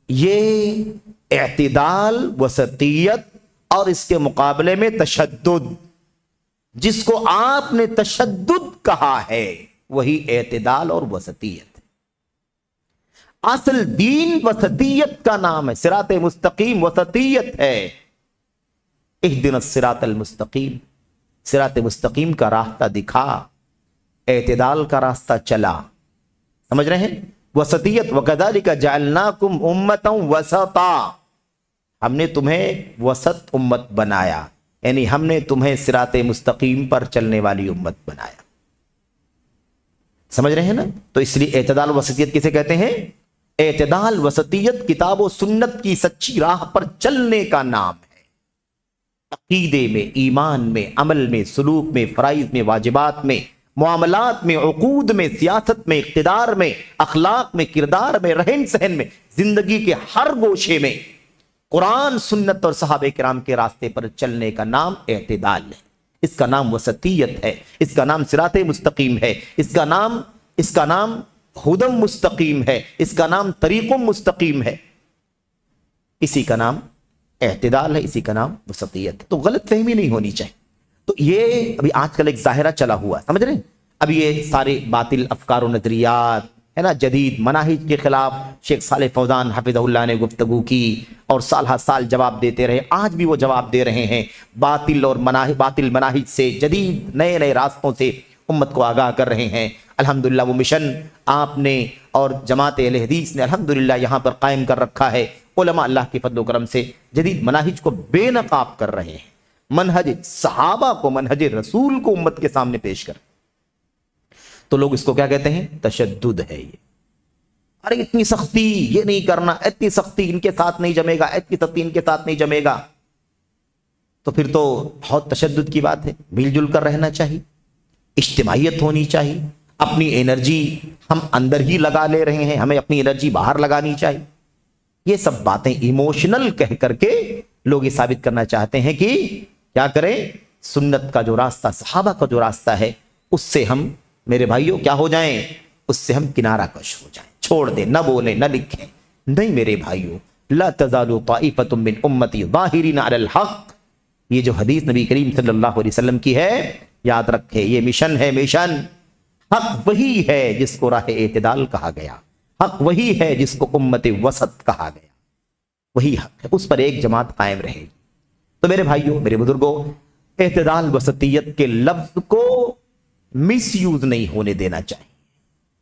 یہ اعتدال، وسطیت اور اس کے مقابلے میں تشدد، جس کو آپ نے تشدد کہا ہے وہی اعتدال اور وسطیت ہے۔ اصل دین وسطیت کا نام ہے، صراط مستقیم وسطیت ہے۔ اہدنا الصراط المستقیم، صراط مستقیم کا راستہ دکھا، اعتدال کا راستہ چلا، سمجھ رہے ہیں؟ وسطیت، وَكَذَلِكَ جَعَلْنَاكُمْ أُمَّةً وَسَطًا، ہم نے تمہیں وسط امت بنایا، یعنی ہم نے تمہیں صراط مستقیم پر چلنے والی امت بنایا، سمجھ رہے ہیں نا؟ تو اس لیے اعتدال وسطیت کسے کہتے ہیں؟ اعتدال وسطیت کتاب و سنت کی سچی راہ پر چلنے کا نام ہے۔ عقیدے میں، ایمان میں، عمل میں، سلوک میں، فرائض میں، واجبات میں، معاملات میں، عقود میں، سیاست میں، اقتدار میں، اخلاق میں، کردار میں، رہن سہن میں، زندگی کے ہر گوشے میں قرآن، سنت اور صحابہ کرام کے راستے پر چلنے کا نام اعتدال ہے، اس کا نام وسطیت ہے، اس کا نام صراط مستقیم ہے، اس کا نام ہدم مستقیم ہے، اس کا نام طریق مستقیم ہے، اسی کا نام اعتدال ہے، اسی کا نام وسطیت ہے۔ تو غلط فہمی نہیں ہونی چاہیے۔ تو یہ ابھی آج کل ایک ظاہرہ چلا ہوا ہے، سمجھ رہے ہیں؟ اب یہ سارے باطل افکار و نظریات ہے نا، جدید مناہج کے خلاف شیخ صالح فوزان حفظہ اللہ نے گفتگو کی اور سال ہر سال جواب دیتے رہے، آج بھی وہ جواب دے رہے ہیں، باطل مناہج سے، جدید نئے نئے راستوں سے امت کو آگاہ کر رہے ہیں۔ الحمدللہ وہ مشن آپ نے اور جماعت اہل حدیث نے الحمدللہ یہاں پر قائم کر رکھا ہے۔ علماء اللہ کے فضل و کرم سے جدید مناہج کو بے نقاب کر رہے ہیں، منہج صحابہ کو، منہج رسول کو امت کے سامنے پیش کر۔ تو لوگ اس کو کیا کہتے ہیں؟ تشدد ہے یہ۔ ارے اتنی سختی یہ نہیں کرنا، اتنی سختی ان کے ساتھ نہیں جمے گا، اتنی سختی ان کے ساتھ نہیں جمے گا، تو پھر تو بہت تشدد کی بات ہے۔ مل جل کر رہنا چاہیے، اجتماعیت ہونی چاہیے، اپنی انرجی ہم اندر ہی لگا لے رہے ہیں، ہمیں اپنی انرجی باہر لگانی چاہیے۔ یہ سب باتیں ایموشنل کہہ کر کے لوگ یہ ثابت کرنا چاہتے ہیں کہ کیا کریں؟ سنت کا جو راستہ، صحابہ کا جو راستہ ہے، اس سے ہم میرے بھائیوں کیا ہو جائیں؟ اس سے ہم کنارہ کش ہو جائیں، چھوڑ دیں، نہ بولیں، نہ لکھیں۔ نہیں میرے بھائیوں، لا تزال طائفۃ من امتی ظاہرین علی الحق، یہ جو حدیث نبی کریم صلی اللہ علیہ وسلم کی ہے، یاد رکھے، یہ مشن ہے، مشن۔ حق وہی ہے جس کو راہ اعتدال کہا گیا، حق وہی ہے جس کو امت وسط کہا گیا، وہی حق ہے، اس پر ایک جماعت قائم رہے گی۔ تو میرے بھائیوں، میرے بزرگوں، اعتدال وسطیت کے لفظ کو مس یوز نہیں ہونے دینا چاہیے،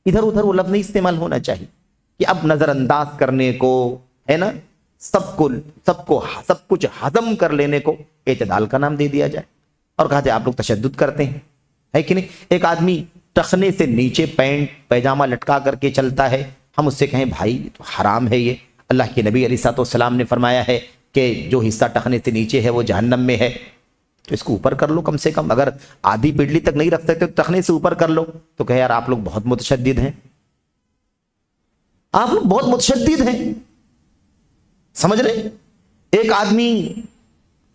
ادھر ادھر وہ لفظ نہیں استعمال ہونا چاہیے کہ اب نظر انداز کرنے کو، ہے نا، سب کچھ ہضم کر لینے کو اعتدال کا نام دے دیا جائے اور کہا جائے آپ لوگ تشدد کرتے ہیں، ہے کہ نہیں؟ ایک آدمی ٹخنے سے نیچے پینٹ پیجامہ لٹکا کر کے چلتا ہے، ہم اس سے کہیں بھائی تو حرام ہے یہ، اللہ کے نبی علیہ الصلوۃ والسلام نے فرمایا ہے کہ جو حصہ ٹخنے سے نیچے ہے وہ جہنم میں ہے، تو اس کو اوپر کر لو، کم سے کم اگر آدھی پڈلی تک نہیں رکھ سکتے تو ٹخنے سے اوپر کر لو۔ تو کہے یار آپ لوگ بہت متشدد ہیں، آپ لوگ بہت متشدد ہیں، سمجھ رہے؟ ایک آدمی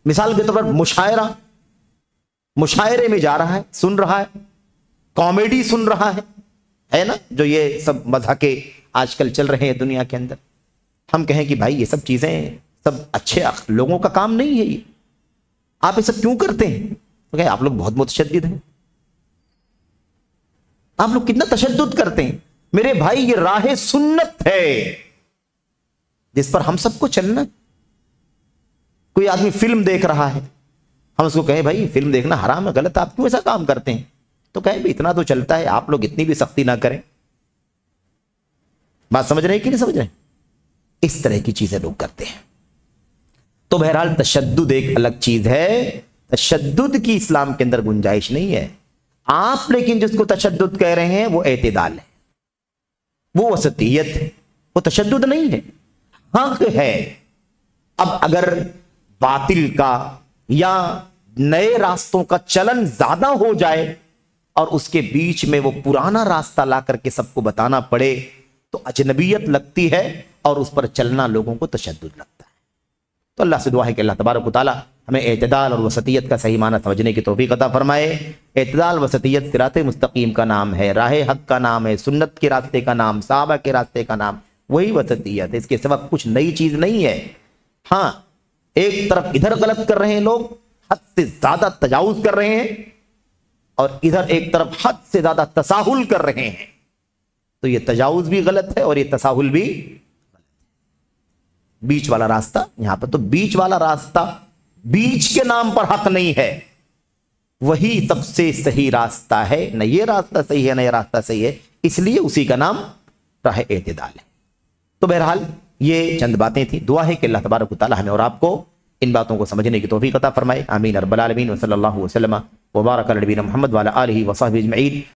مثال کے طور پر مشاعرے میں جا رہا ہے، سن رہا ہے، کامیڈی سن رہا ہے نا، جو یہ سب مذاق آج کل چل رہے ہیں دنیا کے اندر، ہم کہیں کہ بھائی یہ سب چیزیں سب اچھے لوگوں کا کام نہیں ہے، یہ آپ یہ سب کیوں کرتے ہیں؟ تو کہ آپ لوگ بہت متشدد ہیں، آپ لوگ کتنا تشدد کرتے ہیں۔ میرے بھائی یہ راہ سنت ہے جس پر ہم سب کو چلنا۔ کوئی آدمی فلم دیکھ رہا ہے، ہم اس کو کہیں بھائی فلم دیکھنا حرام ہے، غلط، آپ کیوں ایسا کام کرتے ہیں؟ تو کہیں بھائی اتنا تو چلتا ہے، آپ لوگ اتنی بھی سختی نہ کریں۔ بات سمجھ رہے ہیں کہ نہیں سمجھ رہے ہیں؟ اس طرح کی چیزیں لوگ کرتے ہیں۔ تو بہرحال تشدد ایک الگ چیز ہے، تشدد کی اسلام کے اندر گنجائش نہیں ہے۔ آپ لیکن جس کو تشدد کہہ رہے ہیں وہ اعتدال ہے، وہ وسطیت ہے، وہ تشدد نہیں ہے، حق ہے۔ اب اگر باطل کا یا نئے راستوں کا چلن زیادہ ہو جائے اور اس کے بیچ میں وہ پرانا راستہ لا کر کے سب کو بتانا پڑے تو اجنبیت لگتی ہے اور اس پر چلنا لوگوں کو تشدد لگتا ہے۔ تو اللہ سے دعا ہے کہ اللہ تبارک و تعالی ہمیں اعتدال اور وسطیت کا صحیح معنی سمجھنے کی توفیق عطا فرمائے۔ اعتدال وسطیت صراط مستقیم کا نام ہے، راہ حق کا نام ہے، سنت کے راستے کا نام، صحابہ کے راستے کا نام، وہی وسطیت ہے، اس کے سوا کچھ نئی چیز نہیں ہے۔ ہاں ایک طرف ادھر غلط کر رہے ہیں لوگ، حد سے زیادہ تجاوز کر رہے ہیں، اور ادھر ایک طرف حد سے زیادہ تساہل کر رہے ہیں، تو یہ تجاوز بھی غلط ہے اور یہ تساہل بھی غلط ہے۔ بیچ والا راستہ یہاں پر، تو بیچ والا راستہ بیچ کے نام پر حق نہیں ہے، وہی سب سے صحیح راستہ ہے، نہ یہ راستہ صحیح ہے نہ یہ راستہ صحیح ہے، اس لیے اسی کا نام راہ اعتدال ہے۔ تو بہرحال یہ چند باتیں تھیں، دعا ہے کہ اللہ تبارک و تعالی ہمیں اور آپ کو ان باتوں کو سمجھنے کی توفیق عطا فرمائے، آمین رب العالمین، وصلی اللہ وسلم وبارک علی نبینا محمد وعلی آلہ وصحبہ اجمعین۔